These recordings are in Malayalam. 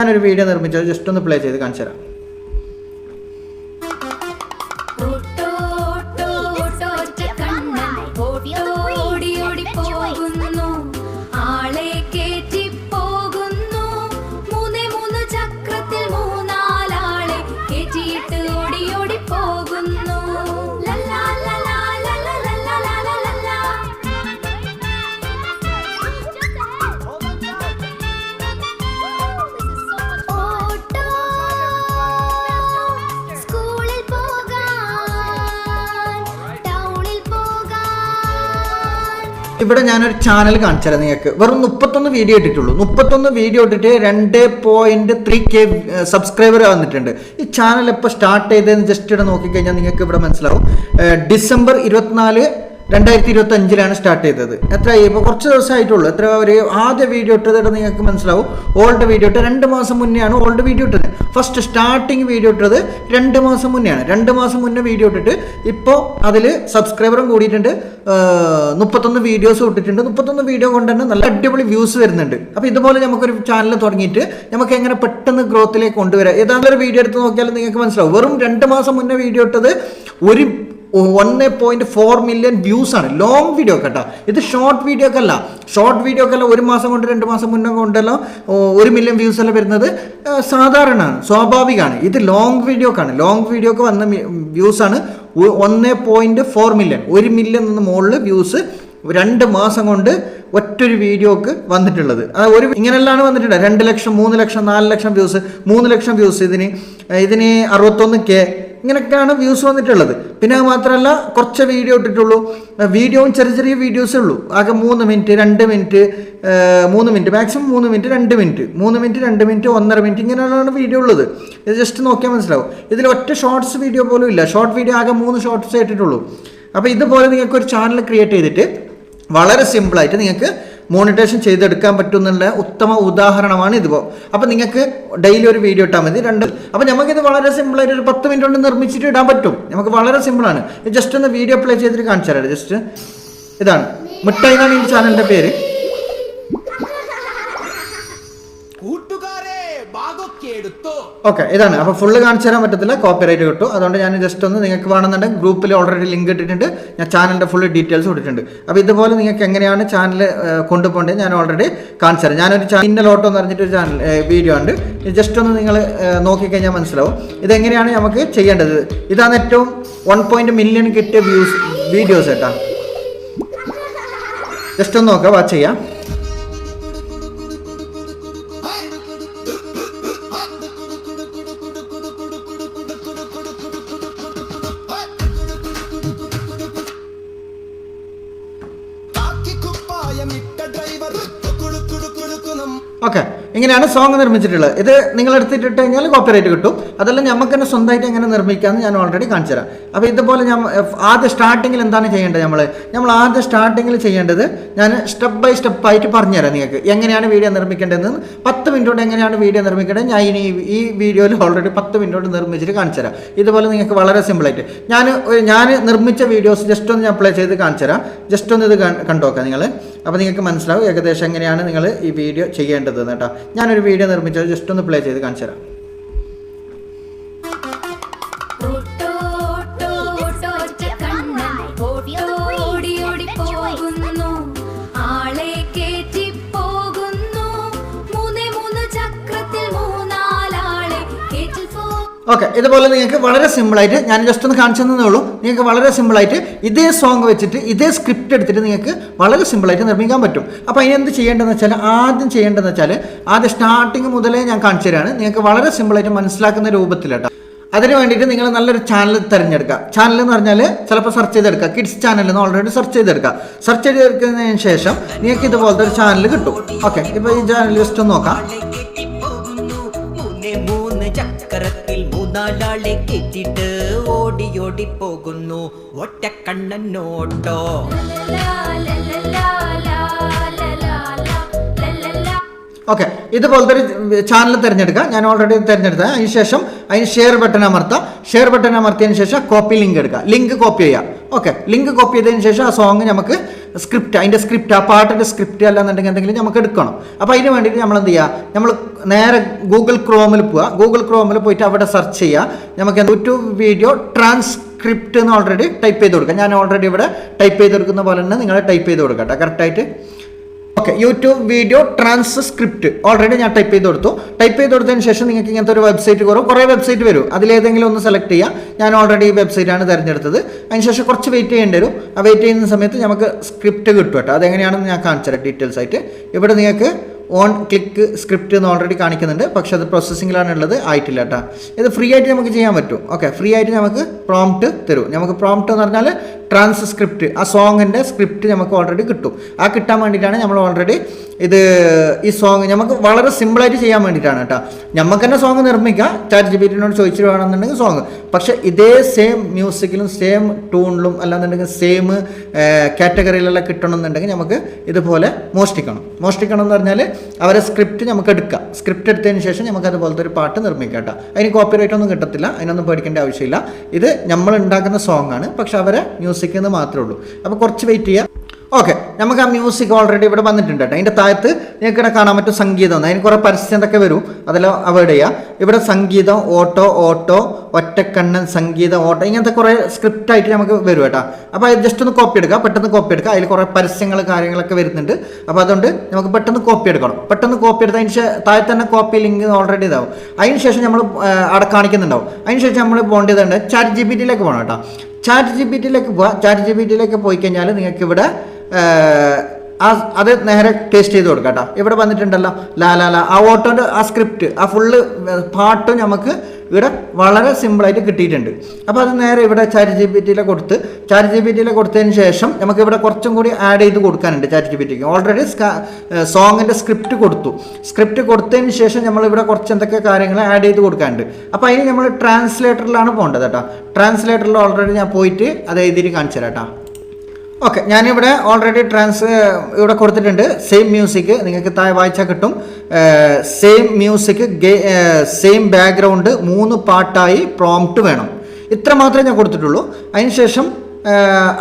ഞാനൊരു വീഡിയോ നിർമ്മിച്ചത് ജസ്റ്റ് ഒന്ന് പ്ലേ ചെയ്ത് കാണിച്ചു തരാം. ഇവിടെ ഞാനൊരു ചാനൽ കാണിച്ചു തരാം നിങ്ങൾക്ക്. വെറും 31 വീഡിയോ ഇട്ടിട്ടുള്ളൂ. 31 വീഡിയോ ഇട്ടിട്ട് 2.3K സബ്സ്ക്രൈബർ വന്നിട്ടുണ്ട്. ഈ ചാനൽ എപ്പോൾ സ്റ്റാർട്ട് ചെയ്തതെന്ന് ജസ്റ്റ് ഇവിടെ നോക്കിക്കഴിഞ്ഞാൽ നിങ്ങൾക്ക് ഇവിടെ മനസ്സിലാവും. ഡിസംബർ 24, 2025 സ്റ്റാർട്ട് ചെയ്തത്. എത്രയായി? ഇപ്പോൾ കുറച്ച് ദിവസമായിട്ടുള്ളൂ. എത്ര ഒരു ആദ്യ വീഡിയോ ഇട്ടത് നിങ്ങൾക്ക് മനസ്സിലാവും. ഓൾഡ് വീഡിയോ ഇട്ട് 2 മാസം മുന്നെയാണ് ഓൾഡ് വീഡിയോ ഇട്ടത്. ഫസ്റ്റ് സ്റ്റാർട്ടിങ് വീഡിയോ ഇട്ടത് 2 മാസം മുന്നെയാണ്. 2 മാസം മുന്നേ വീഡിയോ ഇട്ടിട്ട് ഇപ്പോൾ അതിൽ സബ്സ്ക്രൈബറും കൂടിയിട്ടുണ്ട്. 31 വീഡിയോസ് ഇട്ടിട്ടുണ്ട്. 31 വീഡിയോ കൊണ്ട് തന്നെ നല്ല അടിപൊളി വ്യൂസ് വരുന്നുണ്ട്. അപ്പോൾ ഇതുപോലെ നമുക്കൊരു ചാനൽ തുടങ്ങിയിട്ട് നമുക്ക് എങ്ങനെ പെട്ടെന്ന് ഗ്രോത്തിലേക്ക് കൊണ്ടുവരാം. ഏതാണ്ടൊരു വീഡിയോ എടുത്ത് നോക്കിയാൽ നിങ്ങൾക്ക് മനസ്സിലാവും. വെറും 2 മാസം മുന്നേ വീഡിയോ ഇട്ടത് 1.4 മില്യൺ വ്യൂസ് ആണ്. ലോങ് വീഡിയോ കേട്ടോ. ഇത് ഷോർട്ട് വീഡിയോ ഒക്കെ അല്ല. ഷോർട്ട് വീഡിയോ ഒക്കെ അല്ല. 1 മാസം കൊണ്ട് 2 മാസം മുന്നേ കൊണ്ടല്ലോ 1 മില്യൺ വ്യൂസ് എല്ലാം വരുന്നത് സാധാരണമാണ്, സ്വാഭാവികമാണ്. ഇത് ലോങ് വീഡിയോക്കാണ്. ലോങ് വീഡിയോക്ക് വന്ന വ്യൂസ് ആണ് 1.4 മില്യൺ. 1 മില്യൺ മുകളിൽ വ്യൂസ് 2 മാസം കൊണ്ട് ഒറ്റൊരു വീഡിയോക്ക് വന്നിട്ടുള്ളത്. ഇങ്ങനെല്ലാം വന്നിട്ടുണ്ട്. 2 ലക്ഷം, 3 ലക്ഷം, 4 ലക്ഷം വ്യൂസ്, 3 ലക്ഷം വ്യൂസ്. ഇതിന് 61K ഇങ്ങനെയൊക്കെയാണ് വ്യൂസ് വന്നിട്ടുള്ളത്. പിന്നെ അത് മാത്രമല്ല കുറച്ച് വീഡിയോ ഇട്ടിട്ടുള്ളൂ. വീഡിയോയും ചെറിയ വീഡിയോസേ ഉള്ളൂ. ആകെ 3 minute, 2 minute, 3 minute, maximum 3 minute, 2 minute, 3 minute, 2 minute, 1.5 minute ഇങ്ങനെയുള്ളതാണ് വീഡിയോ ഉള്ളത്. ഇത് ജസ്റ്റ് നോക്കിയാൽ മനസ്സിലാവും. ഇതിൽ ഒറ്റ ഷോർട്സ് വീഡിയോ പോലും ഇല്ല. ഷോർട്ട് വീഡിയോ ആകെ 3 ഷോർട്ട്സേ ഇട്ടിട്ടുള്ളൂ. അപ്പോൾ ഇതുപോലെ നിങ്ങൾക്ക് ഒരു ചാനൽ ക്രിയേറ്റ് ചെയ്തിട്ട് വളരെ സിമ്പിളായിട്ട് നിങ്ങൾക്ക് മോണിറ്റൈസേഷൻ ചെയ്തെടുക്കാൻ പറ്റുന്നുള്ള ഉത്തമ ഉദാഹരണമാണ് ഇതിപ്പോൾ. അപ്പോൾ നിങ്ങൾക്ക് ഡെയിലി ഒരു വീഡിയോ ഇട്ടാൽ മതി. അപ്പോൾ നമുക്കിത് വളരെ സിമ്പിളായിട്ട് ഒരു 10 മിനിറ്റ് കൊണ്ട് നിർമ്മിച്ചിട്ട് ഇടാൻ പറ്റും. നമുക്ക് വളരെ സിമ്പിളാണ്. ജസ്റ്റ് ഒന്ന് വീഡിയോ പ്ലേ ചെയ്തിട്ട് കാണിച്ചു തരാം. ജസ്റ്റ് ഇതാണ് മിഠായി എന്നാണ് ഈ ചാനലിൻ്റെ പേര്. ഓക്കെ, ഇതാണ്. അപ്പോൾ ഫുള്ള് കാണിച്ചു തരാൻ പറ്റത്തില്ല, കോപ്പിറൈറ്റ് കിട്ടും. അതുകൊണ്ട് ഞാൻ ജസ്റ്റ് ഒന്ന് നിങ്ങൾക്ക് വേണമെന്നുണ്ടെങ്കിൽ ഗ്രൂപ്പിൽ ഓൾറെഡി ലിങ്ക് ഇട്ടിട്ടുണ്ട്. ഞാൻ ചാനലിൻ്റെ ഫുള്ള് ഡീറ്റെയിൽസ് ഇട്ടിട്ടുണ്ട്. അപ്പോൾ ഇതുപോലെ നിങ്ങൾക്ക് എങ്ങനെയാണ് ചാനൽ കൊണ്ടുപോകേണ്ടത് ഞാൻ ഓൾറെഡി കാണിച്ചു തരാം. ഞാനൊരു ഇന്നലോട്ടോ എന്ന് പറഞ്ഞിട്ടൊരു ചാനൽ വീഡിയോ ഉണ്ട്. ജസ്റ്റ് ഒന്ന് നിങ്ങൾ നോക്കിക്കഴിഞ്ഞാൽ മനസ്സിലാവും ഇതെങ്ങനെയാണ് നമുക്ക് ചെയ്യേണ്ടത്. ഇതാണ് ഏറ്റവും 1 മില്യൺ കിട്ടിയ വീഡിയോസ് കേട്ടോ. ജസ്റ്റ് ഒന്ന് നോക്കാം, വാച്ച് ചെയ്യാം. ഓക്കെ, ഇങ്ങനെയാണ് സോങ് നിർമ്മിച്ചിട്ടുള്ളത്. ഇത് നിങ്ങൾ എടുത്തിട്ട് കഴിഞ്ഞാൽ കോപ്പിറൈറ്റ് കിട്ടും. അതെല്ലാം നമുക്ക് തന്നെ സ്വന്തമായിട്ട് എങ്ങനെ നിർമ്മിക്കാമെന്ന് ഞാൻ ഓൾറെഡി കാണിച്ചു തരാം. അപ്പോൾ ഇതുപോലെ ആദ്യം സ്റ്റാർട്ടിങ്ങിൽ എന്താണ് ചെയ്യേണ്ടത്? നമ്മൾ ആദ്യം സ്റ്റാർട്ടിങ്ങിൽ ചെയ്യേണ്ടത് ഞാൻ സ്റ്റെപ്പ് ബൈ സ്റ്റെപ്പായിട്ട് പറഞ്ഞുതരാം നിങ്ങൾക്ക് എങ്ങനെയാണ് വീഡിയോ നിർമ്മിക്കേണ്ടതെന്ന്. 10 മിനിറ്റ് കൊണ്ട് എങ്ങനെയാണ് വീഡിയോ നിർമ്മിക്കേണ്ടത് ഞാൻ ഈ വീഡിയോയിൽ ഓൾറെഡി 10 മിനിറ്റ് കൊണ്ട് നിർമ്മിച്ചിട്ട് കാണിച്ചു തരാം. ഇതുപോലെ നിങ്ങൾക്ക് വളരെ സിമ്പിളായിട്ട് ഞാൻ നിർമ്മിച്ച വീഡിയോസ് ജസ്റ്റ് ഒന്ന് ഞാൻ പ്ലേ ചെയ്ത് കാണിച്ചു തരാം. ജസ്റ്റ് ഒന്ന് ഇത് കണ്ടുനോക്കാം നിങ്ങൾ. അപ്പോൾ നിങ്ങൾക്ക് മനസ്സിലാവും ഏകദേശം എങ്ങനെയാണ് നിങ്ങൾ ഈ വീഡിയോ ചെയ്യേണ്ടത് കേട്ടോ. ഞാനൊരു വീഡിയോ നിർമ്മിച്ചത് ജസ്റ്റ് ഒന്ന് പ്ലേ ചെയ്ത് കാണിച്ചു തരാം. ഓക്കെ, ഇതുപോലെ നിങ്ങൾക്ക് വളരെ സിമ്പിളായിട്ട് ഞാൻ ജസ്റ്റ് ഒന്ന് കാണിച്ചു തന്നേ ഉള്ളൂ. നിങ്ങൾക്ക് വളരെ സിമ്പിളായിട്ട് ഇതേ സോങ് വെച്ചിട്ട് ഇതേ സ്ക്രിപ്റ്റ് എടുത്തിട്ട് നിങ്ങൾക്ക് വളരെ സിമ്പിളായിട്ട് നിർമ്മിക്കാൻ പറ്റും. അപ്പോൾ അതിനെന്ത് ചെയ്യേണ്ടതെന്ന് വെച്ചാൽ ആദ്യം സ്റ്റാർട്ടിങ് മുതലേ ഞാൻ കാണിച്ചു തരാണ്. നിങ്ങൾക്ക് വളരെ സിമ്പിളായിട്ട് മനസ്സിലാക്കുന്ന രൂപത്തിലാട്ടോ. അതിന് വേണ്ടിയിട്ട് നിങ്ങൾ നല്ലൊരു ചാനൽ തിരഞ്ഞെടുക്കുക. ചാനൽ എന്ന് പറഞ്ഞാൽ ചിലപ്പോൾ സെർച്ച് ചെയ്തെടുക്കുക. കിഡ്സ് ചാനൽ എന്ന് ഓൾറെഡി സെർച്ച് ചെയ്തെടുക്കുക. സെർച്ച് ചെയ്തെടുക്കുന്നതിന് ശേഷം നിങ്ങൾക്ക് ഇതുപോലത്തെ ഒരു ചാനൽ കിട്ടും. ഓക്കെ, ഇപ്പോൾ ഈ ചാനൽ ജസ്റ്റ് ഒന്ന് നോക്കാം. ചക്രത്തിൽ 3 കെട്ടിട്ട് ഓടി പോകുന്നു ഒറ്റക്കണ്ണനോട്ടോ. ഓക്കെ, ഇതുപോലത്തെ ഒരു ചാനൽ തിരഞ്ഞെടുക്കുക. ഞാൻ ഓൾറെഡി തിരഞ്ഞെടുത്തത്. അതിനുശേഷം അതിന് ഷെയർ ബട്ടൺ അമർത്തിയതിന് ശേഷം കോപ്പി ലിങ്ക് എടുക്കുക. ലിങ്ക് കോപ്പി ചെയ്യുക. ഓക്കെ, ലിങ്ക് കോപ്പി ചെയ്തതിന് ശേഷം ആ സോങ് നമുക്ക് സ്ക്രിപ്റ്റ്, അതിൻ്റെ സ്ക്രിപ്റ്റ്, ആ പാട്ടിൻ്റെ സ്ക്രിപ്റ്റ് അല്ലാന്നുണ്ടെങ്കിൽ എന്തെങ്കിലും നമുക്ക് എടുക്കണം. അപ്പോൾ അതിന് വേണ്ടിയിട്ട് നമ്മൾ എന്ത് ചെയ്യുക, നമ്മൾ നേരെ ഗൂഗിൾ ക്രോമിൽ പോവുക. ഗൂഗിൾ ക്രോമിൽ പോയിട്ട് അവിടെ സെർച്ച് ചെയ്യുക. നമുക്ക് യൂട്യൂബ് വീഡിയോ ട്രാൻസ്ക്രിപ്റ്റ് എന്ന് ഓൾറെഡി ടൈപ്പ് ചെയ്ത് കൊടുക്കുക. ഞാൻ ഓൾറെഡി ഇവിടെ ടൈപ്പ് ചെയ്ത് കൊടുക്കുന്ന പോലെ തന്നെ നിങ്ങൾ ടൈപ്പ് ചെയ്ത് കൊടുക്കുക കേട്ടോ, കറക്റ്റായിട്ട്. Okay, YouTube video transcript already ഞാൻ ടൈപ്പ് ചെയ്ത് കൊടുത്തു. ടൈപ്പ് ചെയ്ത് കൊടുത്തതിന് ശേഷം നിങ്ങൾക്ക് ഇങ്ങനത്തെ ഒരു വെബ്സൈറ്റ് കുറേ വെബ്സൈറ്റ് വരും. അതിലേതെങ്കിലും ഒന്ന് സെലക്ട് ചെയ്യുക. ഞാൻ ഓൾറെഡി ഈ വെബ്സൈറ്റാണ് തിരഞ്ഞെടുത്തത്. അതിനുശേഷം കുറച്ച് വെയിറ്റ് ചെയ്യേണ്ടി വരും. ആ വെയിറ്റ് ചെയ്യുന്ന സമയത്ത് നമുക്ക് സ്ക്രിപ്റ്റ് കിട്ടും കേട്ടോ. അതെങ്ങനെയാണെന്ന് ഞാൻ കാണിച്ചു തരാം ഡീറ്റെയിൽസ് ആയിട്ട്. ഇവിടെ നിങ്ങൾക്ക് ഓൺ ക്ലിക്ക് സ്ക്രിപ്റ്റ് എന്ന് ഓൾറെഡി കാണിക്കുന്നുണ്ട്. പക്ഷെ അത് പ്രോസസ്സിങ്ങിലാണ് ഉള്ളത്, ആയിട്ടില്ല കേട്ടോ. ഇത് ഫ്രീ ആയിട്ട് നമുക്ക് ചെയ്യാൻ പറ്റും. ഓക്കെ, ഫ്രീ ആയിട്ട് നമുക്ക് പ്രോംപ്റ്റ് തരും. നമുക്ക് പ്രോംപ്റ്റ് എന്ന് പറഞ്ഞാൽ ട്രാൻസ്ക്രിപ്റ്റ്, ആ സോങ്ങിൻ്റെ സ്ക്രിപ്റ്റ് നമുക്ക് ഓൾറെഡി കിട്ടും. ആ കിട്ടാൻ വേണ്ടിയിട്ടാണ് നമ്മൾ ഓൾറെഡി ഈ സോങ് നമുക്ക് വളരെ സിമ്പിളായിട്ട് ചെയ്യാൻ വേണ്ടിയിട്ടാണ് കേട്ടോ. നമുക്ക് തന്നെ സോങ് നിർമ്മിക്കാം, ChatGPT-നോട് ചോദിച്ചിട്ട് വേണമെന്നുണ്ടെങ്കിൽ സോങ്. പക്ഷേ ഇതേ സെയിം മ്യൂസിക്കിലും സെയിം ട്യൂണിലും അല്ലാന്നുണ്ടെങ്കിൽ സെയിം കാറ്റഗറിയിലെല്ലാം കിട്ടണമെന്നുണ്ടെങ്കിൽ നമുക്ക് ഇതുപോലെ മോഷ്ടിക്കണം എന്ന് പറഞ്ഞാൽ അവരെ സ്ക്രിപ്റ്റ് നമുക്ക് എടുക്കാം. സ്ക്രിപ്റ്റ് എടുത്തതിന് ശേഷം നമുക്ക് അതുപോലത്തെ ഒരു പാട്ട് നിർമ്മിക്കാം കേട്ടോ. അതിന് കോപ്പിറൈറ്റ് ഒന്നും കിട്ടത്തില്ല, അതിനൊന്നും പേടിക്കേണ്ട ആവശ്യമില്ല. ഇത് നമ്മൾ ഉണ്ടാക്കുന്ന സോങ് ആണ്, പക്ഷെ അവരെ മ്യൂസിക് എന്ന് മാത്രമേ ഉള്ളൂ. അപ്പോൾ കുറച്ച് വെയിറ്റ് ചെയ്യാം. ഓക്കെ, നമുക്ക് ആ മ്യൂസിക് ഓൾറെഡി ഇവിടെ വന്നിട്ടുണ്ട് കേട്ടോ. അതിൻ്റെ താഴത്ത് നിങ്ങൾക്ക് ഇവിടെ കാണാൻ പറ്റും സംഗീതം. അതിന് കുറേ പരസ്യം എന്തൊക്കെ വരും, അതെല്ലാം അവോയ്ഡ് ചെയ്യുക. ഇവിടെ സംഗീതം, ഓട്ടോ, ഒറ്റക്കണ്ണൻ, സംഗീതം, ഓട്ടോ, ഇങ്ങനത്തെ കുറേ സ്ക്രിപ്റ്റായിട്ട് നമുക്ക് വരും കേട്ടോ. അപ്പോൾ അത് ജസ്റ്റ് ഒന്ന് കോപ്പി എടുക്കുക, പെട്ടെന്ന് കോപ്പി എടുക്കുക. അതിൽ കുറേ പരസ്യങ്ങൾ കാര്യങ്ങളൊക്കെ വരുന്നുണ്ട്. അപ്പോൾ അതുകൊണ്ട് നമുക്ക് പെട്ടെന്ന് കോപ്പി എടുക്കണം. പെട്ടെന്ന് കോപ്പി എടുത്ത് അതിന് താഴെ തന്നെ കോപ്പി ലിങ്ക് ഓൾറെഡി ഇതാവും. അതിന് ശേഷം നമ്മൾ അവിടെ കാണിക്കുന്നുണ്ടാവും. അതിന് ശേഷം നമ്മൾ പോകേണ്ടതുണ്ട് ChatGPT-യിലേക്ക് പോകണം കേട്ടോ. ChatGPT-യിലേക്ക് പോവുക. ChatGPT-യിലേക്ക് പോയി കഴിഞ്ഞാൽ നിങ്ങൾക്ക് ഇവിടെ അത് നേരെ ടേസ്റ്റ് ചെയ്ത് കൊടുക്കാം കേട്ടോ. ഇവിടെ വന്നിട്ടുണ്ടല്ലോ ആ ഓട്ടോൻ്റെ ആ സ്ക്രിപ്റ്റ്, ആ ഫുള്ള് പാട്ടും നമുക്ക് ഇവിടെ വളരെ സിമ്പിളായിട്ട് കിട്ടിയിട്ടുണ്ട്. അപ്പോൾ അത് നേരെ ഇവിടെ ChatGPT-യിലെ കൊടുത്തതിന് ശേഷം നമുക്ക് ഇവിടെ കുറച്ചും കൂടി ആഡ് ചെയ്ത് കൊടുക്കാനുണ്ട്. ChatGPT-ക്ക് ഓൾറെഡി സോങ്ങിൻ്റെ സ്ക്രിപ്റ്റ് കൊടുത്തതിന് ശേഷം നമ്മളിവിടെ കുറച്ച് എന്തൊക്കെ കാര്യങ്ങൾ ആഡ് ചെയ്ത് കൊടുക്കാനുണ്ട്. അപ്പോൾ അതിന് നമ്മൾ ട്രാൻസ്ലേറ്ററിലാണ് പോകേണ്ടത് കേട്ടോ. ട്രാൻസ്ലേറ്ററിൽ ഓൾറെഡി ഞാൻ പോയിട്ട് അത് എഴുതിയിട്ട് കാണിച്ചു തരാം കേട്ടോ. ഓക്കെ, ഞാനിവിടെ ഓൾറെഡി ഇവിടെ കൊടുത്തിട്ടുണ്ട്. സെയിം മ്യൂസിക് നിങ്ങൾക്ക് താഴെ വായിച്ചാൽ കിട്ടും. സെയിം മ്യൂസിക്, സെയിം ബാക്ക്ഗ്രൗണ്ട്, 3 പാട്ടായി പ്രോംപ്റ്റ് വേണം. ഇത്ര മാത്രമേ ഞാൻ കൊടുത്തിട്ടുള്ളൂ. അതിനുശേഷം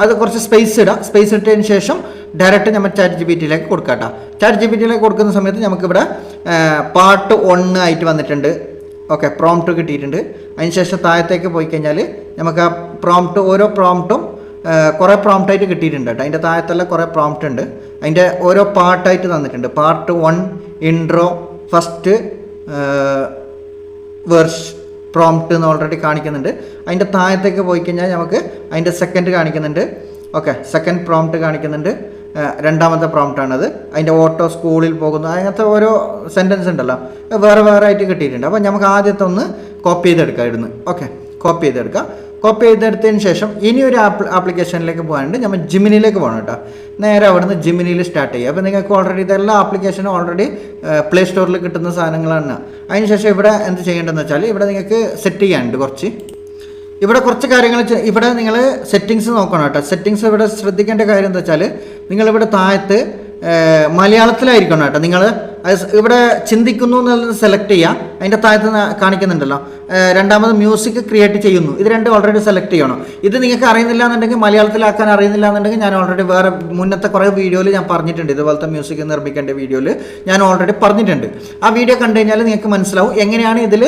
അത് കുറച്ച് സ്പേസ് ഇട്ടതിന് ശേഷം ഡയറക്റ്റ് നമ്മൾ ChatGPT-യിലേക്ക് കൊടുക്കാം കേട്ടോ. ChatGPT-യിലേക്ക് കൊടുക്കുന്ന സമയത്ത് നമുക്കിവിടെ പാർട്ട് 1 ആയിട്ട് വന്നിട്ടുണ്ട്. ഓക്കെ, പ്രോംപ്റ്റ് കിട്ടിയിട്ടുണ്ട്. അതിനുശേഷം താഴത്തേക്ക് പോയി കഴിഞ്ഞാൽ നമുക്ക് ആ പ്രോംപ്റ്റ്, ഓരോ പ്രോംപ്റ്റും കുറേ പ്രോംപ്റ്റായിട്ട് കിട്ടിയിട്ടുണ്ട് കേട്ടോ. അതിൻ്റെ താഴത്തെല്ലാം കുറേ പ്രോംപ്റ്റ് ഉണ്ട്. അതിൻ്റെ ഓരോ പാർട്ടായിട്ട് തന്നിട്ടുണ്ട്. പാർട്ട് 1 ഇൻട്രോ, ഫസ്റ്റ് വേർസ് പ്രോംപ്റ്റ് എന്ന് ഓൾറെഡി കാണിക്കുന്നുണ്ട്. അതിൻ്റെ താഴത്തേക്ക് പോയി കഴിഞ്ഞാൽ നമുക്ക് അതിൻ്റെ സെക്കൻഡ് കാണിക്കുന്നുണ്ട്. ഓക്കെ, സെക്കൻഡ് പ്രോംപ്റ്റ് കാണിക്കുന്നുണ്ട്. രണ്ടാമത്തെ പ്രോംപ്റ്റാണത്. അതിൻ്റെ ഓട്ടോ, സ്കൂളിൽ പോകുന്നു, അങ്ങനത്തെ ഓരോ സെൻറ്റൻസ് ഉണ്ടല്ലോ, വേറെ ആയിട്ട് കിട്ടിയിട്ടുണ്ട്. അപ്പോൾ നമുക്ക് ആദ്യത്തെ ഒന്ന് കോപ്പി ചെയ്തെടുക്കാം ഇവിടുന്ന്. ഓക്കെ, കോപ്പി ചെയ്തെടുത്തതിന് ശേഷം ഇനി ഒരു ആപ്ലിക്കേഷനിലേക്ക് പോകാനുണ്ട്. നമ്മൾ ജിമിനിയിലേക്ക് പോകണം കേട്ടോ. നേരെ അവിടുന്ന് ജിമിനിയിൽ സ്റ്റാർട്ട് ചെയ്യുക. അപ്പോൾ നിങ്ങൾക്ക് ഓൾറെഡി ഇതെല്ലാം ആപ്ലിക്കേഷനും ഓൾറെഡി പ്ലേ സ്റ്റോറിൽ കിട്ടുന്ന സാധനങ്ങളാണ്. അതിനുശേഷം ഇവിടെ എന്ത് ചെയ്യേണ്ടതെന്ന് വെച്ചാൽ ഇവിടെ നിങ്ങൾക്ക് സെറ്റ് ചെയ്യാനുണ്ട് കുറച്ച് കാര്യങ്ങൾ. ഇവിടെ നിങ്ങൾ സെറ്റിങ്സ് നോക്കണം കേട്ടോ. സെറ്റിങ്സ് ഇവിടെ ശ്രദ്ധിക്കേണ്ട കാര്യം എന്താ വെച്ചാൽ നിങ്ങളിവിടെ താഴത്ത് മലയാളത്തിലായിരിക്കണം കേട്ടോ. നിങ്ങൾ ഇവിടെ ചിന്തിക്കുന്നു എന്നുള്ളത് സെലക്ട് ചെയ്യുക. അതിൻ്റെ താഴത്ത് കാണിക്കുന്നുണ്ടല്ലോ രണ്ടാമത് മ്യൂസിക് ക്രിയേറ്റ് ചെയ്യുന്നു. ഇത് രണ്ടും ഓൾറെഡി സെലക്ട് ചെയ്യണം. ഇത് നിങ്ങൾക്ക് അറിയുന്നില്ല എന്നുണ്ടെങ്കിൽ, മലയാളത്തിലാക്കാൻ അറിയുന്നില്ല എന്നുണ്ടെങ്കിൽ, ഞാൻ ഓൾറെഡി വേറെ മുന്നത്തെ കുറേ വീഡിയോയിൽ ഞാൻ പറഞ്ഞിട്ടുണ്ട്. ഇതുപോലത്തെ മ്യൂസിക് നിർമ്മിക്കേണ്ട വീഡിയോയിൽ ഞാൻ ഓൾറെഡി പറഞ്ഞിട്ടുണ്ട്. ആ വീഡിയോ കണ്ടു കഴിഞ്ഞാൽ നിങ്ങൾക്ക് മനസ്സിലാവും എങ്ങനെയാണ് ഇതിൽ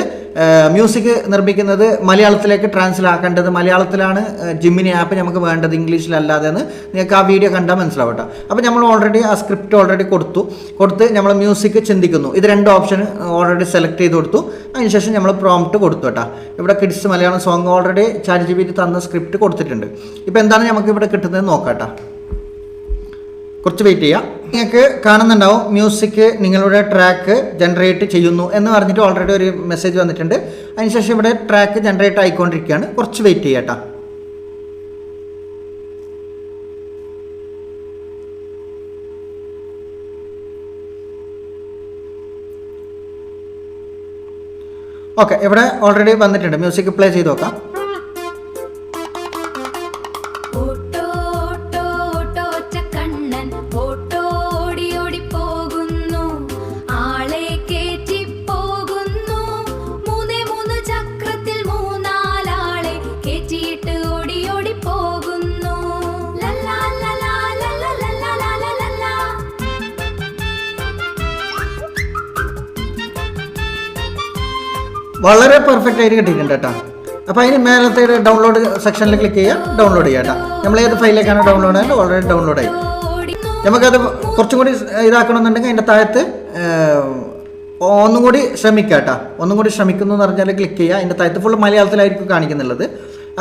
മ്യൂസിക് നിർമ്മിക്കുന്നത് മലയാളത്തിലേക്ക് ട്രാൻസ്ലേറ്റ് മലയാളത്തിലാണ് ജിമിനി ആപ്പ് നമുക്ക് വേണ്ടത്, ഇംഗ്ലീഷിലല്ലാതെ എന്ന് നിങ്ങൾക്ക് ആ വീഡിയോ കണ്ടാൽ മനസ്സിലാവും കേട്ടോ. അപ്പോൾ നമ്മൾ ഓൾറെഡി ആ സ്ക്രിപ്റ്റ് ഓൾറെഡി കൊടുത്ത് നമ്മൾ മ്യൂസിക് ചിന്തിക്കുന്നു. ഇത് രണ്ട് ഓപ്ഷൻ ഓൾറെഡി സെലക്ട് ചെയ്ത് കൊടുത്തു. അതിനുശേഷം നമ്മൾ പ്രോംപ്റ്റ് കൊടുത്തു കേട്ടോ. ഇവിടെ kids Malayalam song already ChatGPT തന്ന സ്ക്രിപ്റ്റ് കൊടുത്തിട്ടുണ്ട്. ഇപ്പോൾ എന്താണ് നമുക്ക് ഇവിടെ കിട്ടുന്നത് നോക്കാം കേട്ടോ. കുറച്ച് വെയിറ്റ് ചെയ്യാം. നിങ്ങൾക്ക് കാണുന്നുണ്ടാവും മ്യൂസിക് നിങ്ങളുടെ ട്രാക്ക് ജനറേറ്റ് ചെയ്യുന്നു എന്ന് പറഞ്ഞിട്ട് ഓൾറെഡി ഒരു മെസ്സേജ് വന്നിട്ടുണ്ട്. അതിനുശേഷം ഇവിടെ ട്രാക്ക് ജനറേറ്റ് ആയിക്കൊണ്ടിരിക്കുകയാണ്. കുറച്ച് വെയിറ്റ് ചെയ്യാം കേട്ടോ. ഓക്കെ, ഇവിടെ ഓൾറെഡി വന്നിട്ടുണ്ട്. മ്യൂസിക് പ്ലേ ചെയ്ത് നോക്കാം. വളരെ പെർഫെക്റ്റ് ആയിട്ട് കിട്ടിയിട്ടുണ്ട് കേട്ടോ. അപ്പോൾ അതിന് മേലത്തെ ഡൗൺലോഡ് സെക്ഷനിൽ ക്ലിക്ക് ചെയ്യുക, ഡൗൺലോഡ് ചെയ്യുക കേട്ടോ. നമ്മൾ ഏത് ഫയലിലേക്കാണ് ഡൗൺലോഡ് ആയാലും ഓൾറെഡി ഡൗൺലോഡ് ആയി. നമുക്കത് കുറച്ചും കൂടി ഇതാക്കണമെന്നുണ്ടെങ്കിൽ അതിൻ്റെ താഴത്ത് ഒന്നും കൂടി ശ്രമിക്കുക കേട്ടോ. ഒന്നും കൂടി ശ്രമിക്കുന്നു എന്ന് പറഞ്ഞാൽ ക്ലിക്ക് ചെയ്യുക. അതിൻ്റെ താഴത്ത് ഫുൾ മലയാളത്തിലായിരിക്കും കാണിക്കുന്നുള്ളത്.